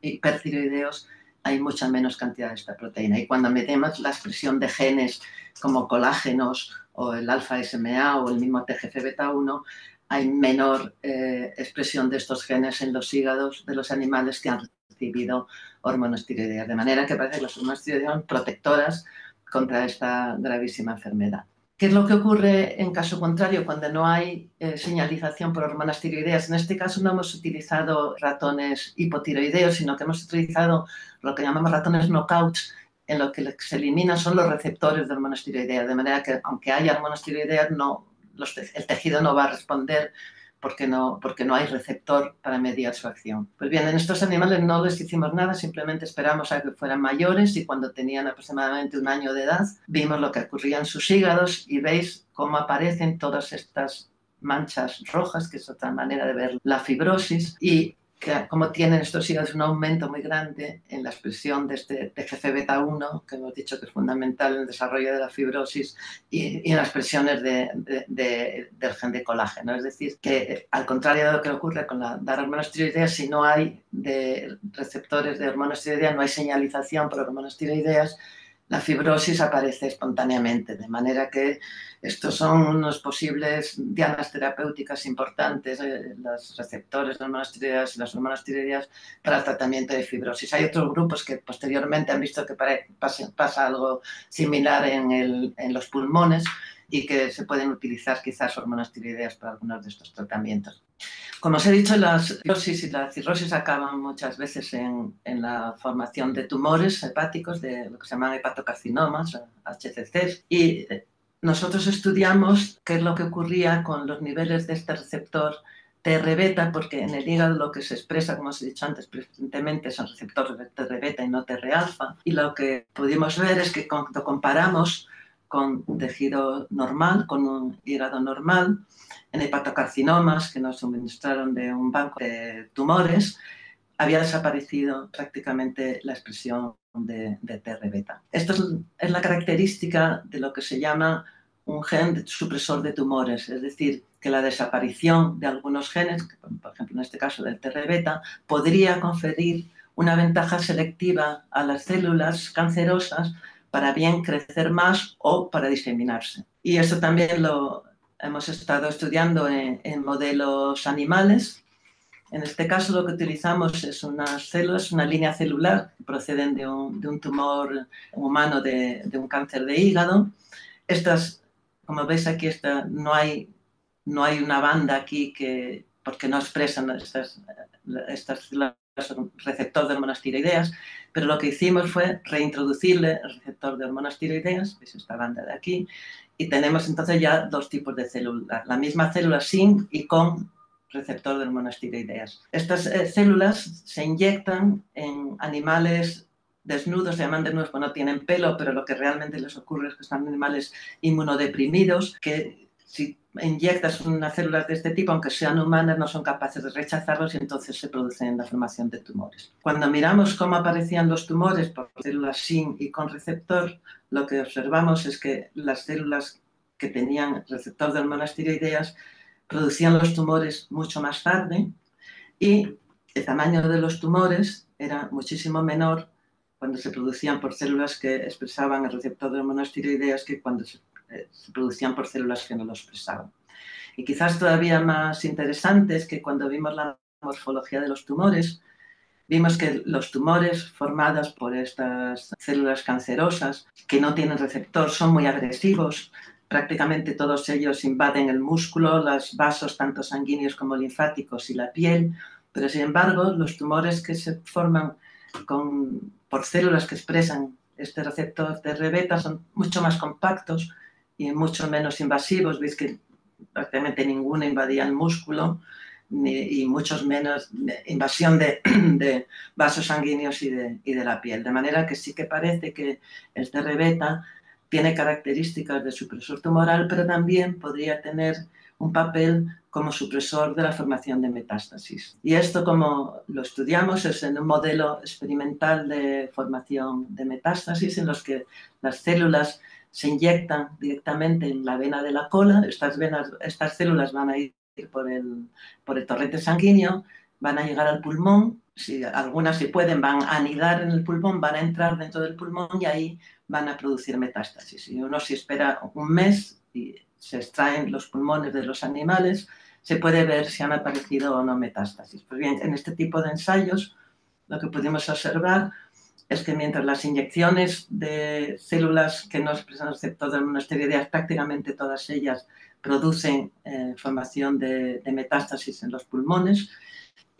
[SPEAKER 2] hipertiroideos hay mucha menos cantidad de esta proteína. Y cuando metemos la expresión de genes como colágenos o el alfa-SMA o el mismo TGF-beta1, hay menor expresión de estos genes en los hígados de los animales que han recibido hormonas tiroideas. De manera que parece que las hormonas tiroideas son protectoras contra esta gravísima enfermedad. ¿Qué es lo que ocurre en caso contrario cuando no hay señalización por hormonas tiroideas? En este caso no hemos utilizado ratones hipotiroideos, sino que hemos utilizado lo que llamamos ratones knockouts, en lo que se eliminan son los receptores de hormonas tiroideas, de manera que aunque haya hormonas tiroideas, el tejido no va a responder porque no hay receptor para mediar su acción. Pues bien, en estos animales no les hicimos nada, simplemente esperamos a que fueran mayores, y cuando tenían aproximadamente 1 año de edad vimos lo que ocurría en sus hígados y veis cómo aparecen todas estas manchas rojas, que es otra manera de ver la fibrosis, y como tienen estos hígados un aumento muy grande en la expresión de este TGF-beta1, que hemos dicho que es fundamental en el desarrollo de la fibrosis, y en las expresiones del gen de colágeno. Es decir, que al contrario de lo que ocurre con las hormonas tiroideas, si no hay receptores de hormonas tiroideas, no hay señalización por hormonas tiroideas, la fibrosis aparece espontáneamente, de manera que estos son unos posibles dianas terapéuticas importantes, los receptores de hormonas tiroideas y las hormonas tiroideas para el tratamiento de fibrosis. Hay otros grupos que posteriormente han visto que pasa algo similar en los pulmones y que se pueden utilizar quizás hormonas tiroideas para algunos de estos tratamientos. Como os he dicho, la fibrosis y la cirrosis acaban muchas veces en la formación de tumores hepáticos, de lo que se llaman hepatocarcinomas, HCCs, y nosotros estudiamos qué es lo que ocurría con los niveles de este receptor TR-beta, porque en el hígado lo que se expresa, como os he dicho antes, preferentemente son receptores de TR-beta y no TR-alfa, y lo que pudimos ver es que cuando comparamos con tejido normal, con un hígado normal, en hepatocarcinomas que nos suministraron de un banco de tumores, había desaparecido prácticamente la expresión de TR-beta. Esto es la característica de lo que se llama un gen supresor de tumores, es decir, que la desaparición de algunos genes, por ejemplo en este caso del TR-beta, podría conferir una ventaja selectiva a las células cancerosas para bien crecer más o para diseminarse. Y eso también lo hemos estado estudiando en modelos animales. En este caso lo que utilizamos es unas células, una línea celular que proceden de un tumor humano de un cáncer de hígado. Estas, como veis aquí, no hay una banda aquí porque no expresan estas células receptor de hormonas tiroideas, pero lo que hicimos fue reintroducirle el receptor de hormonas tiroideas, que es esta banda de aquí, y tenemos entonces ya dos tipos de células, la misma célula sin y con receptor de hormonas tiroideas. Estas células se inyectan en animales desnudos, se llaman desnudos porque no tienen pelo, pero lo que realmente les ocurre es que son animales inmunodeprimidos que si inyectas unas células de este tipo, aunque sean humanas, no son capaces de rechazarlos y entonces se producen la formación de tumores. Cuando miramos cómo aparecían los tumores por células sin y con receptor, lo que observamos es que las células que tenían receptor de hormonas tiroideas producían los tumores mucho más tarde y el tamaño de los tumores era muchísimo menor cuando se producían por células que expresaban el receptor de hormonas tiroideas que cuando se producían por células que no lo expresaban. Y quizás todavía más interesante es que cuando vimos la morfología de los tumores, vimos que los tumores formados por estas células cancerosas que no tienen receptor son muy agresivos. Prácticamente todos ellos invaden el músculo, los vasos tanto sanguíneos como linfáticos y la piel, pero sin embargo los tumores que se forman por células que expresan este receptor TR-beta son mucho más compactos y mucho menos invasivos. Veis que prácticamente ninguna invadía el músculo y muchos menos invasión de vasos sanguíneos y de la piel. De manera que sí que parece que el TR-beta tiene características de supresor tumoral, pero también podría tener un papel como supresor de la formación de metástasis. Y esto, como lo estudiamos, es en un modelo experimental de formación de metástasis en los que las células se inyectan directamente en la vena de la cola. Estas células van a ir por el torrente sanguíneo, van a llegar al pulmón, algunas si pueden van a anidar en el pulmón, van a entrar dentro del pulmón y ahí van a producir metástasis. Y uno si espera un mes y se extraen los pulmones de los animales, se puede ver si han aparecido o no metástasis. Pues bien, en este tipo de ensayos lo que pudimos observar es que mientras las inyecciones de células que no expresan receptor de hormonas tiroideas, prácticamente todas ellas producen formación de metástasis en los pulmones,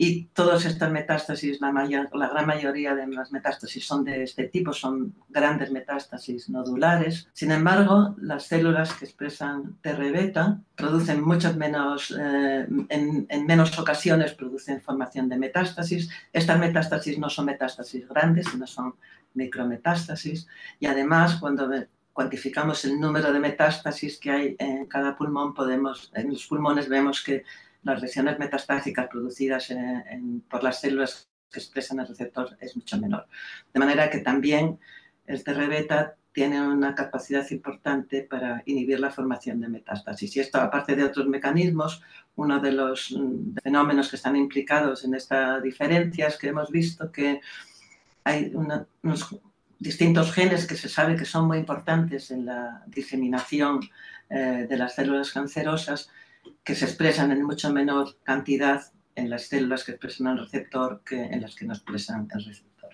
[SPEAKER 2] y todas estas metástasis, la gran mayoría de las metástasis son de este tipo, son grandes metástasis nodulares. Sin embargo, las células que expresan TR-beta producen muchas menos, en menos ocasiones producen formación de metástasis. Estas metástasis no son metástasis grandes, sino son micrometástasis. Y además, cuando cuantificamos el número de metástasis que hay en cada pulmón, en los pulmones vemos que las lesiones metastásicas producidas por las células que expresan el receptor es mucho menor. De manera que también el TR-beta tiene una capacidad importante para inhibir la formación de metástasis. Y esto, aparte de otros mecanismos, uno de los fenómenos que están implicados en esta diferencia es que hemos visto que hay unos distintos genes que se sabe que son muy importantes en la diseminación de las células cancerosas, que se expresan en mucho menor cantidad en las células que expresan el receptor que en las que no expresan el receptor.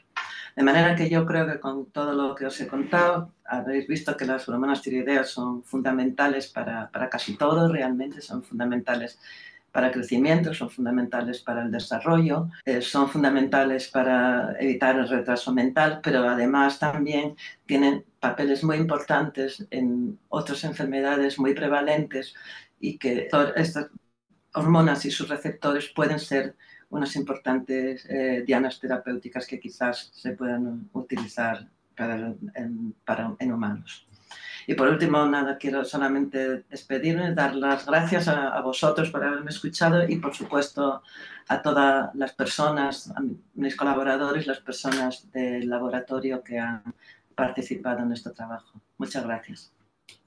[SPEAKER 2] De manera que yo creo que con todo lo que os he contado, habréis visto que las hormonas tiroideas son fundamentales para casi todo, realmente son fundamentales para el crecimiento, son fundamentales para el desarrollo, son fundamentales para evitar el retraso mental, pero además también tienen papeles muy importantes en otras enfermedades muy prevalentes y que estas hormonas y sus receptores pueden ser unas importantes dianas terapéuticas que quizás se puedan utilizar en humanos. Y por último, nada, quiero solamente despedirme, dar las gracias a vosotros por haberme escuchado y, por supuesto, a todas las personas, a mis colaboradores, las personas del laboratorio que han participado en este trabajo. Muchas gracias.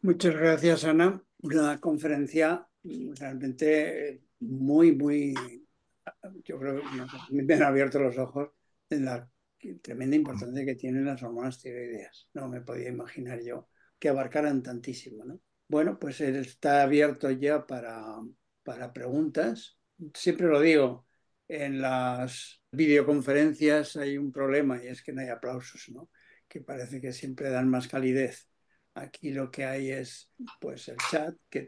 [SPEAKER 1] Muchas gracias, Ana. Una conferencia realmente muy, yo creo que me han abierto los ojos en la tremenda importancia que tienen las hormonas tiroideas. No me podía imaginar yo que abarcaran tantísimo, ¿no? Bueno, pues él está abierto ya para preguntas. Siempre lo digo, en las videoconferencias hay un problema y es que no hay aplausos, ¿no? Que parece que siempre dan más calidez. Aquí lo que hay es pues el chat que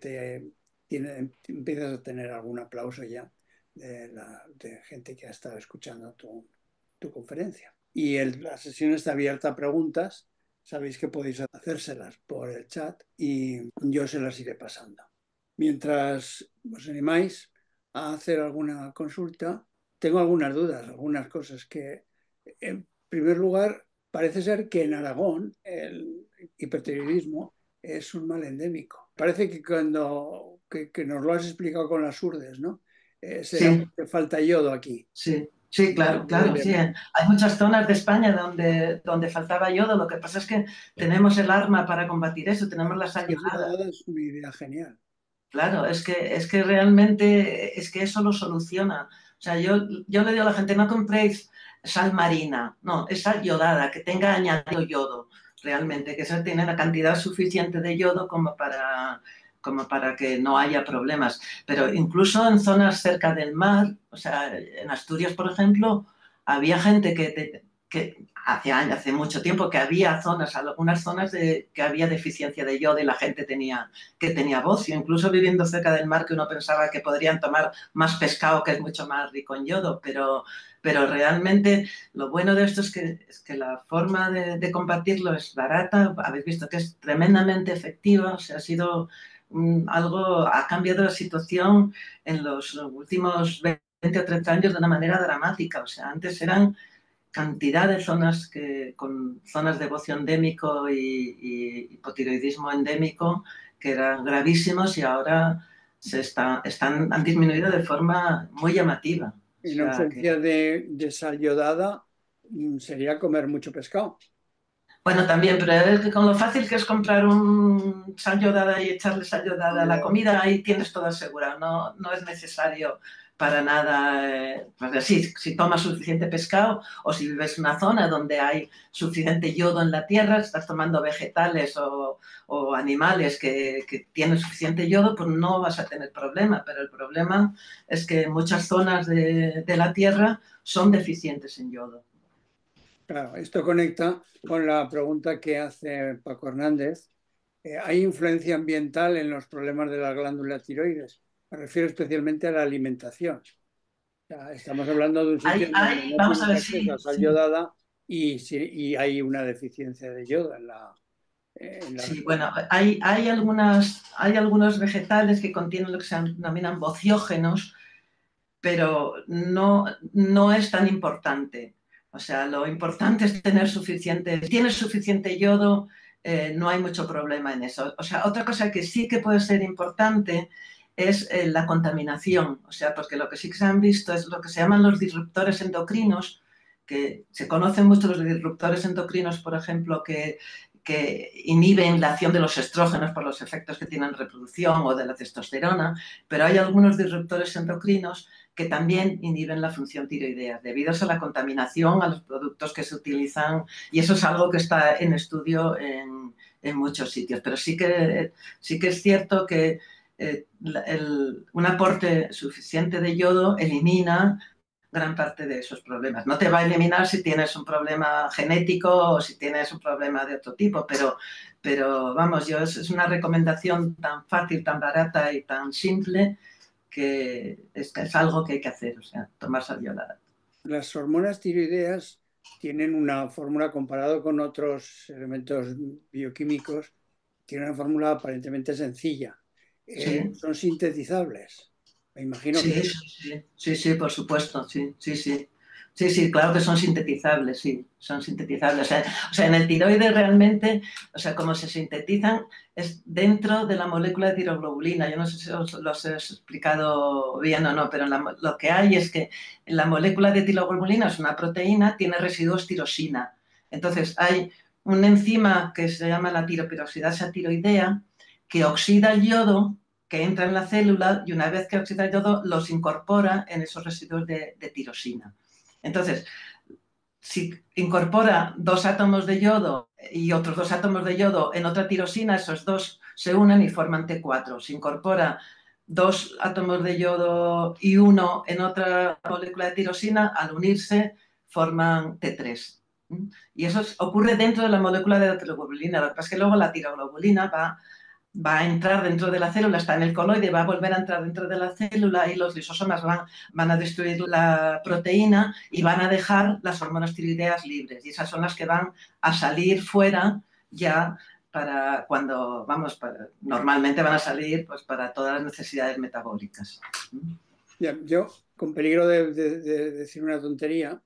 [SPEAKER 1] empiezas a tener algún aplauso ya de gente que ha estado escuchando tu conferencia. Y la sesión está abierta a preguntas. Sabéis que podéis hacérselas por el chat y yo se las iré pasando. Mientras os animáis a hacer alguna consulta, tengo algunas dudas, algunas cosas que, en primer lugar, parece ser que en Aragón el hipertiroidismo es un mal endémico. Parece que que nos lo has explicado con las urdes, ¿no? Será
[SPEAKER 2] Sí.
[SPEAKER 1] porque falta yodo aquí.
[SPEAKER 2] Sí, sí, claro,
[SPEAKER 1] Puede
[SPEAKER 2] claro, sí.
[SPEAKER 1] ver.
[SPEAKER 2] Hay muchas zonas de España donde faltaba yodo. Lo que pasa es que tenemos el arma para combatir eso, tenemos la sal
[SPEAKER 1] Sal
[SPEAKER 2] yodada.
[SPEAKER 1] yodada es una idea genial.
[SPEAKER 2] Claro, es que realmente es que eso lo soluciona. O sea, yo le digo a la gente, no compréis sal marina, no, es sal yodada, que tenga añadido yodo, realmente, que eso tiene la cantidad suficiente de yodo como para que no haya problemas. Pero incluso en zonas cerca del mar, o sea, en Asturias, por ejemplo, había gente que hace años, hace mucho tiempo, que había zonas, algunas zonas que había deficiencia de yodo y la gente que tenía bocio, incluso viviendo cerca del mar, que uno pensaba que podrían tomar más pescado, que es mucho más rico en yodo, pero realmente lo bueno de esto es que la forma de combatirlo es barata, habéis visto que es tremendamente efectiva, o sea, ha sido ha cambiado la situación en los últimos 20 o 30 años de una manera dramática, o sea, antes eran cantidad de zonas con zonas de bocio endémico y hipotiroidismo endémico que eran gravísimos y ahora han disminuido de forma muy llamativa. O
[SPEAKER 1] En
[SPEAKER 2] sea
[SPEAKER 1] ausencia
[SPEAKER 2] que,
[SPEAKER 1] de sal yodada, sería comer mucho pescado.
[SPEAKER 2] bueno, también, pero es que con lo fácil que es comprar un sal yodada y echarle sal yodada a la
[SPEAKER 1] Ya.
[SPEAKER 2] comida, ahí tienes todo asegurado. No, no es necesario para nada. Pues si tomas suficiente pescado o si vives en una zona donde hay suficiente yodo en la tierra, estás tomando vegetales o animales que tienen suficiente yodo, pues no vas a tener problema. Pero el problema es que muchas zonas de la tierra son deficientes en yodo.
[SPEAKER 1] Claro, esto conecta con la pregunta que hace Paco Hernández. ¿Hay influencia ambiental en los problemas de la glándula tiroides? Me refiero especialmente a la alimentación. O sea, estamos hablando de un sitio en donde no
[SPEAKER 2] Vamos a
[SPEAKER 1] tienes
[SPEAKER 2] ver,
[SPEAKER 1] acceso a
[SPEAKER 2] sí,
[SPEAKER 1] sal
[SPEAKER 2] sí.
[SPEAKER 1] yodada y hay una deficiencia de yodo en la
[SPEAKER 2] Sí,
[SPEAKER 1] región.
[SPEAKER 2] bueno, hay algunos vegetales que contienen lo que se denominan bociógenos, pero no es tan importante. O sea, lo importante es tener suficiente, si tienes suficiente yodo, no hay mucho problema en eso. O sea, otra cosa que sí que puede ser importante es la contaminación. O sea, porque lo que sí que se han visto es lo que se llaman los disruptores endocrinos, que se conocen mucho los disruptores endocrinos, por ejemplo, que inhiben la acción de los estrógenos por los efectos que tienen en reproducción o de la testosterona, pero hay algunos disruptores endocrinos que también inhiben la función tiroidea debido a la contaminación, a los productos que se utilizan, y eso es algo que está en estudio en muchos sitios. Pero sí que es cierto que un aporte suficiente de yodo elimina gran parte de esos problemas. No te va a eliminar si tienes un problema genético o si tienes un problema de otro tipo, pero vamos, es una recomendación tan fácil, tan barata y tan simple que es algo que hay que hacer, o sea, tomar sal yodada.
[SPEAKER 1] Las hormonas tiroideas tienen una fórmula comparado con otros elementos bioquímicos, tiene una fórmula aparentemente sencilla.
[SPEAKER 2] Sí,
[SPEAKER 1] Son sintetizables. Me imagino que
[SPEAKER 2] sí, sí, sí, sí, sí, por supuesto, sí, sí, sí. Sí, sí, claro que son sintetizables, sí, son sintetizables. O sea, en el tiroides realmente, o sea, como se sintetizan, es dentro de la molécula de tiroglobulina. Yo no sé si os lo he explicado bien o no, pero lo que hay es que la molécula de tiroglobulina es una proteína, tiene residuos tirosina. Entonces, hay una enzima que se llama la tiroperoxidasa tiroidea que oxida el yodo que entra en la célula y una vez que oxida el yodo los incorpora en esos residuos de tirosina. Entonces, si incorpora 2 átomos de yodo y otros 2 átomos de yodo en otra tirosina, esos dos se unen y forman T4. Si incorpora 2 átomos de yodo y uno en otra molécula de tirosina, al unirse forman T3. Y eso ocurre dentro de la molécula de la tiroglobulina. Lo que pasa es que luego la tiroglobulina va a entrar dentro de la célula, está en el coloide, va a volver a entrar dentro de la célula y los lisosomas van a destruir la proteína y van a dejar las hormonas tiroideas libres. Y esas son las que van a salir fuera ya para cuando, vamos, normalmente van a salir pues para todas las necesidades metabólicas.
[SPEAKER 1] Ya, yo, con peligro de decir una tontería,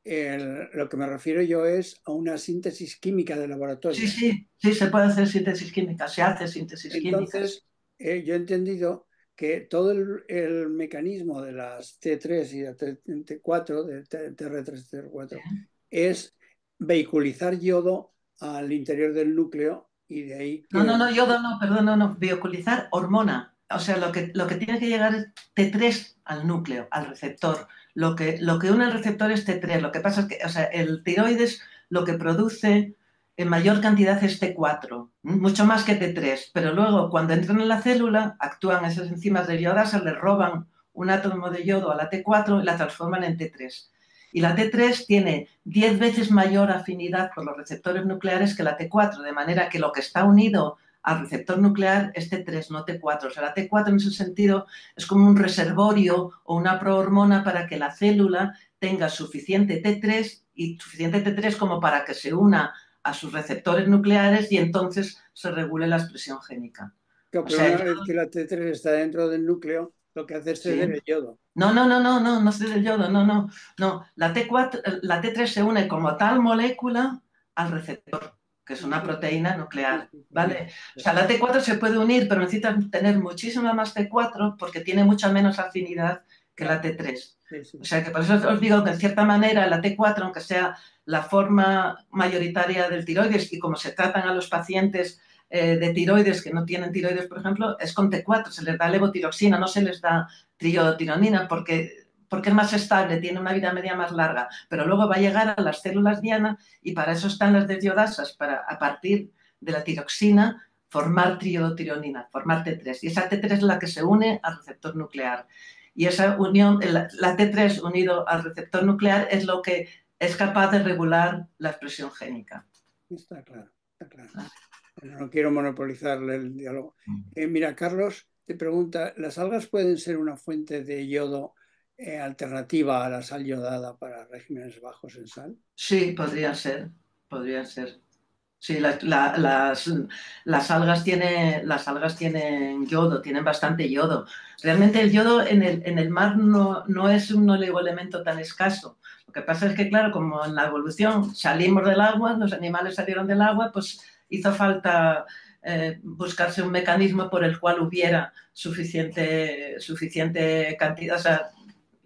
[SPEAKER 1] lo que me refiero yo es a una síntesis química de
[SPEAKER 2] Sí,
[SPEAKER 1] laboratorio.
[SPEAKER 2] sí, sí, se puede hacer síntesis química, se hace síntesis química.
[SPEAKER 1] Entonces, yo he entendido que todo el mecanismo de las T3 y de T4, de TR3, TR4, es vehiculizar yodo al interior del núcleo y de ahí
[SPEAKER 2] No, no,
[SPEAKER 1] que...
[SPEAKER 2] no, yodo no, perdón, no, no, bioculizar hormona. O sea, lo que tiene que llegar es T3 al núcleo, al receptor. Lo que une el receptor es T3. Lo que pasa es que, o sea, el tiroides lo que produce en mayor cantidad es T4, mucho más que T3. Pero luego, cuando entran en la célula, actúan esas enzimas de iodasa, le roban un átomo de yodo a la T4 y la transforman en T3. Y la T3 tiene 10 veces mayor afinidad por los receptores nucleares que la T4, de manera que lo que está unido al receptor nuclear es T3, no T4. O sea, la T4 en ese sentido es como un reservorio o una prohormona para que la célula tenga suficiente T3 y suficiente T3 como para que se una a sus receptores nucleares y entonces se regule la expresión génica.
[SPEAKER 1] Claro,
[SPEAKER 2] O
[SPEAKER 1] pero
[SPEAKER 2] sea,
[SPEAKER 1] una vez que la T3 está dentro del núcleo, lo que hace es ceder
[SPEAKER 2] sí.
[SPEAKER 1] el yodo.
[SPEAKER 2] No, no, no, no, no, no es del yodo, no, no, no. La T3 se une como tal molécula al receptor, que es
[SPEAKER 1] Sí,
[SPEAKER 2] una
[SPEAKER 1] sí,
[SPEAKER 2] proteína
[SPEAKER 1] sí,
[SPEAKER 2] nuclear,
[SPEAKER 1] sí, claro.
[SPEAKER 2] ¿vale? O sea, la T4 se puede unir, pero necesita tener muchísima más T4 porque tiene mucha menos afinidad que la
[SPEAKER 1] Claro,
[SPEAKER 2] T3.
[SPEAKER 1] sí, sí,
[SPEAKER 2] O
[SPEAKER 1] sí.
[SPEAKER 2] sea, que por eso os digo que en cierta manera la T4, aunque sea la forma mayoritaria del tiroides y como se tratan a los pacientes de tiroides que no tienen tiroides, por ejemplo, es con T4, se les da levotiroxina, no se les da triodotironina porque es más estable, tiene una vida media más larga, pero luego va a llegar a las células diana y para eso están las desdiodasas, para a partir de la tiroxina formar triodotironina, formar T3. Y esa T3 es la que se une al receptor nuclear. Y esa unión, la T3 unido al receptor nuclear es lo que es capaz de regular la expresión génica.
[SPEAKER 1] Está claro, está claro. Bueno, no quiero monopolizarle el diálogo. Mira, Carlos te pregunta, ¿las algas pueden ser una fuente de yodo alternativa a la sal yodada para regímenes bajos en sal?
[SPEAKER 2] Sí, podría ser, podría ser. Sí, las algas tienen yodo, tienen bastante yodo. Realmente el yodo en el mar no es un oligoelemento tan escaso. Lo que pasa es que, claro, como en la evolución salimos del agua, los animales salieron del agua, pues hizo falta buscarse un mecanismo por el cual hubiera suficiente cantidad, o sea,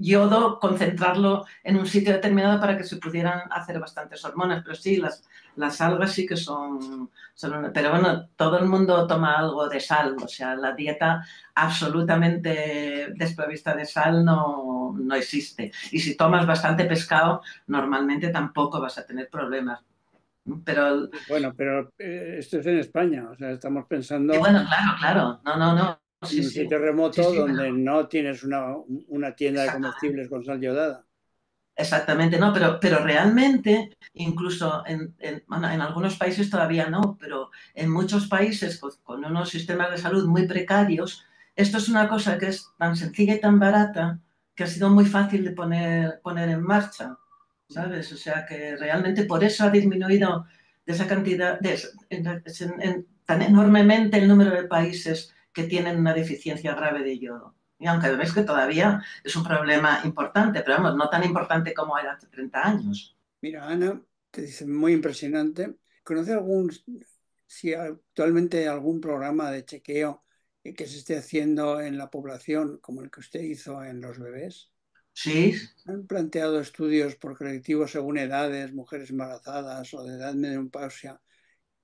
[SPEAKER 2] yodo, concentrarlo en un sitio determinado para que se pudieran hacer bastantes hormonas. Pero sí, las algas sí que pero bueno, todo el mundo toma algo de sal, o sea, la dieta absolutamente desprovista de sal no existe. Y si tomas bastante pescado, normalmente tampoco vas a tener problemas. Pero,
[SPEAKER 1] Bueno, pero esto es en España, o sea, estamos
[SPEAKER 2] y
[SPEAKER 1] pensando
[SPEAKER 2] bueno, claro, claro, no, no, no,
[SPEAKER 1] en
[SPEAKER 2] sí,
[SPEAKER 1] un
[SPEAKER 2] sí,
[SPEAKER 1] sitio
[SPEAKER 2] sí,
[SPEAKER 1] remoto
[SPEAKER 2] sí,
[SPEAKER 1] donde
[SPEAKER 2] pero
[SPEAKER 1] no tienes una tienda de
[SPEAKER 2] exactamente.
[SPEAKER 1] comestibles con sal yodada.
[SPEAKER 2] Exactamente, no, pero realmente, incluso bueno, en algunos países todavía no, pero en muchos países con unos sistemas de salud muy precarios, esto es una cosa que es tan sencilla y tan barata que ha sido muy fácil de poner en marcha, ¿sabes? O sea que realmente por eso ha disminuido de esa cantidad, tan enormemente el número de países que tienen una deficiencia grave de yodo. Y aunque ves que todavía es un problema importante, pero vamos, no tan importante como era hace 30 años.
[SPEAKER 1] Mira, Ana, te dice muy impresionante. ¿Conoce si actualmente hay algún programa de chequeo que se esté haciendo en la población como el que usted hizo en los bebés?
[SPEAKER 2] Sí,
[SPEAKER 1] ¿Han planteado estudios por colectivos según edades, mujeres embarazadas o de edad menopausia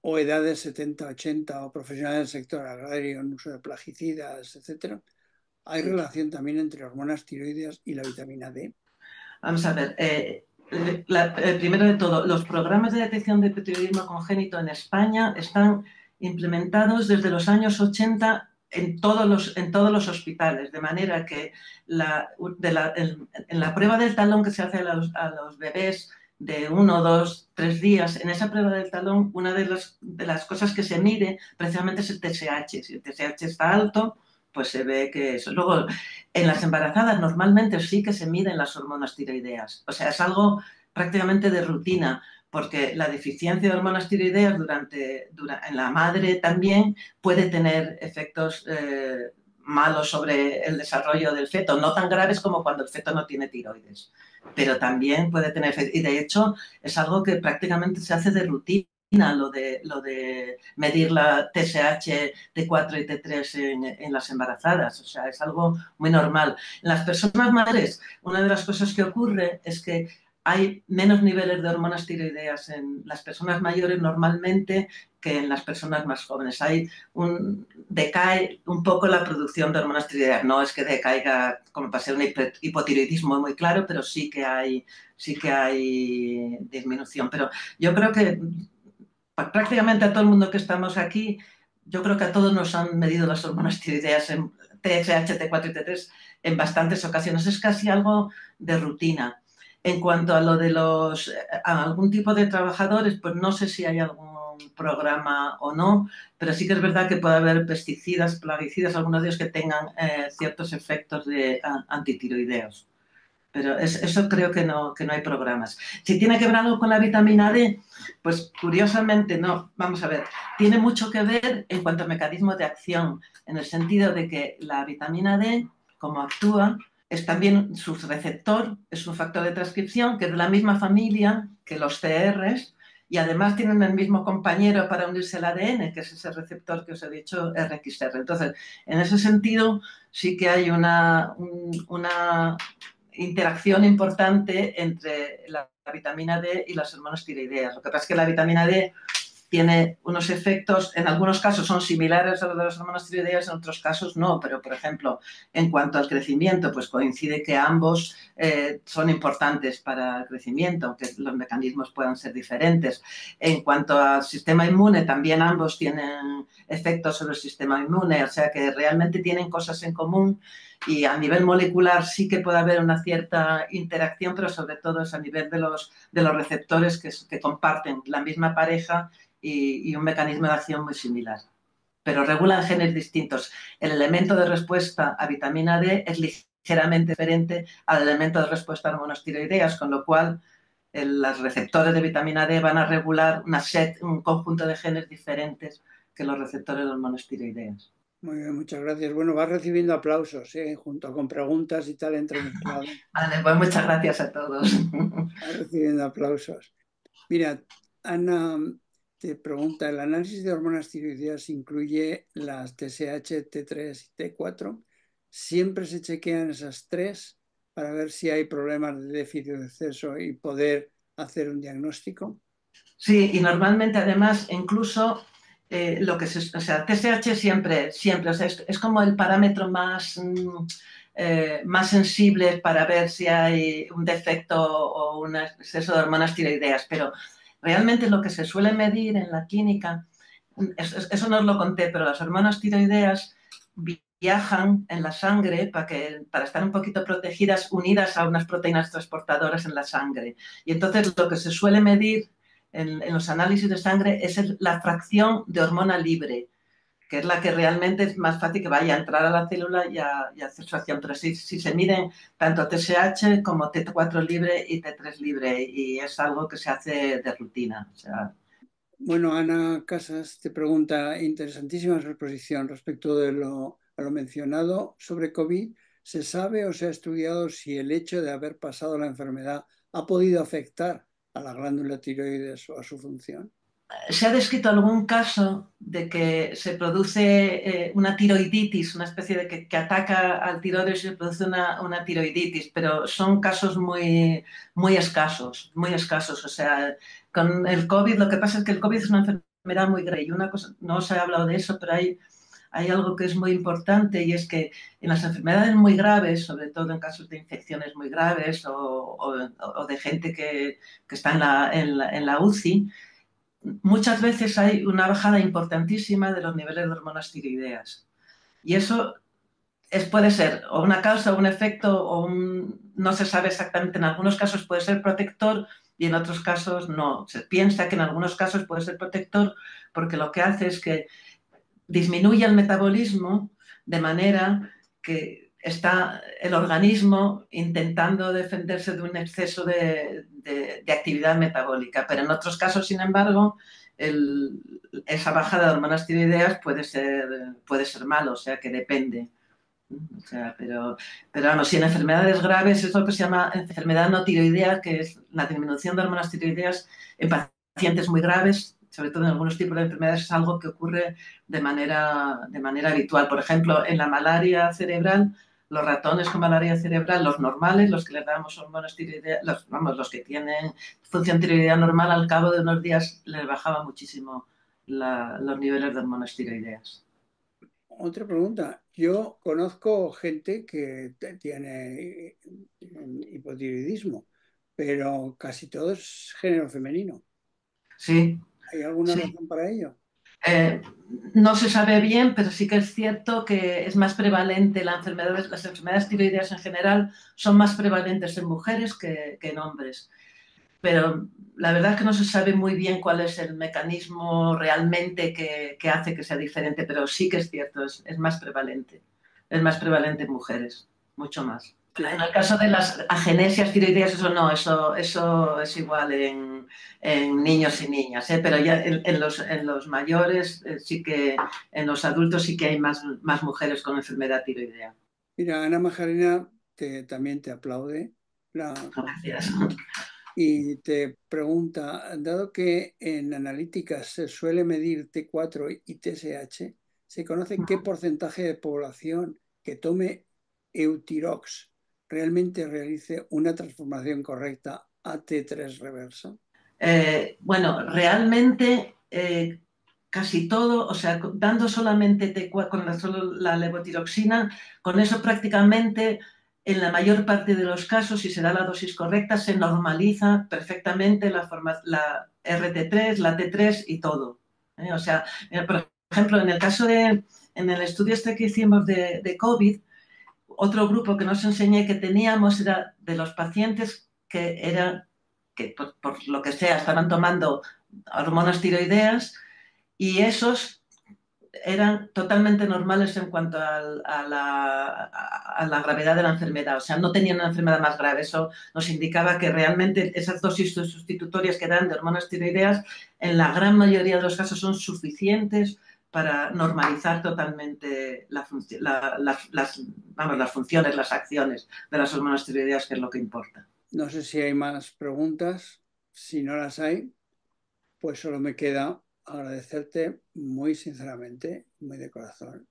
[SPEAKER 1] o edades 70, 80 o profesionales del sector agrario en uso de plaguicidas, etcétera? ¿Hay
[SPEAKER 2] sí.
[SPEAKER 1] relación también entre hormonas tiroideas y la vitamina D?
[SPEAKER 2] Vamos a ver, Primero de todo, los programas de detección de hipotiroidismo congénito en España están implementados desde los años 80 en todos los hospitales, de manera que en la prueba del talón que se hace a los bebés de 1, 2, 3 días, en esa prueba del talón, una de las cosas que se mide precisamente es el TSH. Si el TSH está alto, pues se ve que eso. Luego, en las embarazadas normalmente sí que se miden las hormonas tiroideas. O sea, es algo prácticamente de rutina, porque la deficiencia de hormonas tiroideas en la madre también puede tener efectos malos sobre el desarrollo del feto, no tan graves como cuando el feto no tiene tiroides, pero también puede tener efectos. Y de hecho es algo que prácticamente se hace de rutina. Lo de medir la TSH T4 y T3 en las embarazadas. O sea, es algo muy normal. En las personas madres, una de las cosas que ocurre es que hay menos niveles de hormonas tiroideas en las personas mayores normalmente que en las personas más jóvenes. Decae un poco la producción de hormonas tiroideas. No es que decaiga como para ser un hipotiroidismo muy claro, pero sí que hay disminución. Pero yo creo que prácticamente a todo el mundo que estamos aquí, yo creo que a todos nos han medido las hormonas tiroideas en TSH, T4 y T3 en bastantes ocasiones. Es casi algo de rutina. En cuanto a lo de a algún tipo de trabajadores, pues no sé si hay algún programa o no, pero sí que es verdad que puede haber pesticidas, plaguicidas, algunos de ellos que tengan ciertos efectos antitiroideos. Pero eso creo que no hay programas. Si tiene que ver algo con la vitamina D, pues curiosamente no. Vamos a ver, tiene mucho que ver en cuanto a mecanismos de acción, en el sentido de que la vitamina D, como actúa, es también su receptor, es un factor de transcripción que es de la misma familia que los CRs y además tienen el mismo compañero para unirse al ADN, que es ese receptor que os he dicho, RXR. Entonces, en ese sentido, sí que hay una interacción importante entre la vitamina D y las hormonas tiroideas. Lo que pasa es que la vitamina D tiene unos efectos, en algunos casos son similares a los de las hormonas tiroideas, en otros casos no, pero por ejemplo, en cuanto al crecimiento, pues coincide que ambos son importantes para el crecimiento, aunque los mecanismos puedan ser diferentes. En cuanto al sistema inmune, también ambos tienen efectos sobre el sistema inmune, o sea que realmente tienen cosas en común y a nivel molecular sí que puede haber una cierta interacción, pero sobre todo es a nivel de los receptores que comparten la misma pareja y un mecanismo de acción muy similar. Pero regulan genes distintos. El elemento de respuesta a vitamina D es ligeramente diferente al elemento de respuesta a hormonas tiroideas, con lo cual los receptores de vitamina D van a regular un conjunto de genes diferentes que los receptores de hormonas tiroideas.
[SPEAKER 1] Muy bien, muchas gracias. Bueno, vas recibiendo aplausos, junto con preguntas y tal entremezclado.
[SPEAKER 2] Vale, pues muchas gracias a todos.
[SPEAKER 1] Vas recibiendo aplausos. Mira, Ana te pregunta, ¿el análisis de hormonas tiroideas incluye las TSH, T3 y T4? ¿Siempre se chequean esas tres para ver si hay problemas de déficit de exceso y poder hacer un diagnóstico?
[SPEAKER 2] Sí, y normalmente además incluso o sea, TSH siempre, o sea, es como el parámetro más sensible para ver si hay un defecto o un exceso de hormonas tiroideas, pero realmente lo que se suele medir en la clínica, eso no os lo conté, pero las hormonas tiroideas viajan en la sangre para estar un poquito protegidas, unidas a unas proteínas transportadoras en la sangre. Y entonces lo que se suele medir en los análisis de sangre es la fracción de hormona libre, que es la que realmente es más fácil que vaya a entrar a la célula y hacer su acción. Pero si se miden tanto TSH como T4 libre y T3 libre, y es algo que se hace de rutina. O sea,
[SPEAKER 1] Bueno, Ana Casas te pregunta, interesantísima su exposición respecto de a lo mencionado sobre COVID. ¿Se sabe o se ha estudiado si el hecho de haber pasado la enfermedad ha podido afectar a la glándula tiroides o a su función?
[SPEAKER 2] se ha descrito algún caso de que se produce una tiroiditis, una especie de que ataca al tiroides y se produce una tiroiditis, pero son casos muy escasos, muy escasos. O sea, con el COVID, lo que pasa es que el COVID es una enfermedad muy grave y una cosa, no se ha hablado de eso, pero hay hay algo que es muy importante y es que en las enfermedades muy graves, sobre todo en casos de infecciones muy graves o de gente que está en la UCI, muchas veces hay una bajada importantísima de los niveles de hormonas tiroideas. Y eso puede ser o una causa o un efecto no se sabe exactamente. En algunos casos puede ser protector y en otros casos no. Se piensa que en algunos casos puede ser protector porque lo que hace es que disminuye el metabolismo de manera que está el organismo intentando defenderse de un exceso de actividad metabólica. Pero en otros casos, sin embargo, esa bajada de hormonas tiroideas puede ser malo, o sea que depende. O sea, pero vamos, si en enfermedades graves es lo que se llama enfermedad no tiroidea, que es la disminución de hormonas tiroideas en pacientes muy graves, sobre todo en algunos tipos de enfermedades, es algo que ocurre de manera habitual. Por ejemplo, en la malaria cerebral, los ratones con malaria cerebral, los normales, los que les damos hormonas tiroideas, los que tienen función tiroidea normal, al cabo de unos días les bajaba muchísimo los niveles de hormonas tiroideas.
[SPEAKER 1] Otra pregunta. Yo conozco gente que tiene hipotiroidismo, pero casi todo es género femenino.
[SPEAKER 2] Sí,
[SPEAKER 1] ¿Hay alguna
[SPEAKER 2] sí.
[SPEAKER 1] razón para ello?
[SPEAKER 2] Eh, no se sabe bien, pero sí que es cierto que es más prevalente las enfermedades tiroideas en general son más prevalentes en mujeres que en hombres. Pero la verdad es que no se sabe muy bien cuál es el mecanismo realmente que hace que sea diferente, pero sí que es cierto, es más prevalente. Es más prevalente en mujeres, mucho más. En
[SPEAKER 1] Sí.
[SPEAKER 2] el caso de las agenesias tiroideas, eso no, eso es igual en niños y niñas, ¿eh? Pero ya en los mayores, sí que, en los adultos sí que hay más mujeres con enfermedad tiroidea.
[SPEAKER 1] Mira, Ana Majarena también te aplaude la
[SPEAKER 2] Gracias.
[SPEAKER 1] conferencia y te pregunta, dado que en analíticas se suele medir T4 y TSH, ¿se conoce qué porcentaje de población que tome Eutirox realmente realice una transformación correcta a T3 reversa?
[SPEAKER 2] Bueno, realmente casi todo, o sea, dando solamente solo la levotiroxina, con eso prácticamente en la mayor parte de los casos, si se da la dosis correcta, se normaliza perfectamente la RT3, la T3 y todo. O sea, por ejemplo, en el estudio este que hicimos de COVID, otro grupo que nos enseñé que teníamos era de los pacientes que por lo que sea estaban tomando hormonas tiroideas y esos eran totalmente normales en cuanto a la gravedad de la enfermedad. O sea, no tenían una enfermedad más grave. Eso nos indicaba que realmente esas dosis sustitutorias que dan de hormonas tiroideas en la gran mayoría de los casos son suficientes para normalizar totalmente las funciones, las acciones de las hormonas tiroideas, que es lo que importa.
[SPEAKER 1] No sé si hay más preguntas. Si no las hay, pues solo me queda agradecerte muy sinceramente, muy de corazón,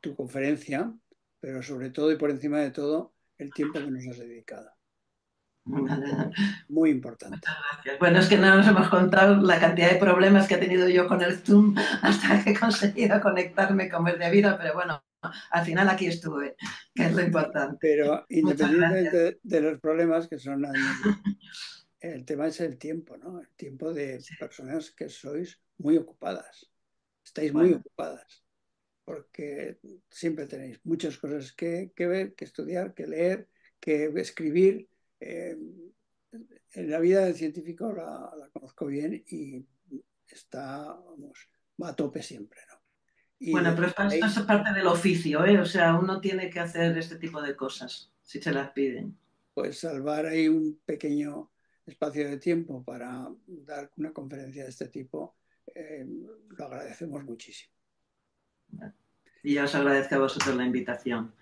[SPEAKER 1] tu conferencia, pero sobre todo y por encima de todo, el tiempo que nos has dedicado. Muy importante.
[SPEAKER 2] Bueno, es que no nos hemos contado la cantidad de problemas que he tenido yo con el Zoom hasta que he conseguido conectarme como es debido, pero bueno, al final aquí estuve, que es lo importante.
[SPEAKER 1] Pero
[SPEAKER 2] Muchas gracias.
[SPEAKER 1] independientemente de los problemas que son añadidos, el tema es el tiempo, ¿no? El tiempo de
[SPEAKER 2] Sí,
[SPEAKER 1] personas que sois muy ocupadas. Estáis muy
[SPEAKER 2] bueno,
[SPEAKER 1] ocupadas porque siempre tenéis muchas cosas que ver, que estudiar, que leer, que escribir. Eh, en la vida del científico la conozco bien y está, vamos, va a tope siempre, ¿no? Y
[SPEAKER 2] bueno,
[SPEAKER 1] de
[SPEAKER 2] pero esto es
[SPEAKER 1] ahí,
[SPEAKER 2] parte del oficio, ¿eh? O sea, uno tiene que hacer este tipo de cosas si se las piden.
[SPEAKER 1] pues salvar ahí un pequeño espacio de tiempo para dar una conferencia de este tipo, lo agradecemos muchísimo.
[SPEAKER 2] Y ya os agradezco a vosotros la invitación.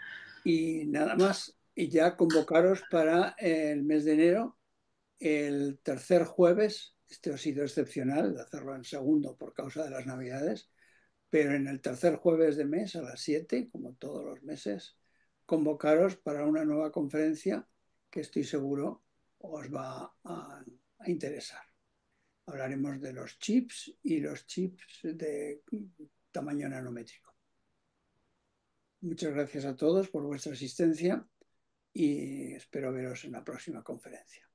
[SPEAKER 1] Y nada más, y ya convocaros para el mes de enero, el tercer jueves, este ha sido excepcional, de hacerlo en segundo por causa de las Navidades, pero en el tercer jueves de mes a las 7, como todos los meses, convocaros para una nueva conferencia que estoy seguro os va a interesar. Hablaremos de los chips y los chips de tamaño nanométrico. Muchas gracias a todos por vuestra asistencia y espero veros en la próxima conferencia.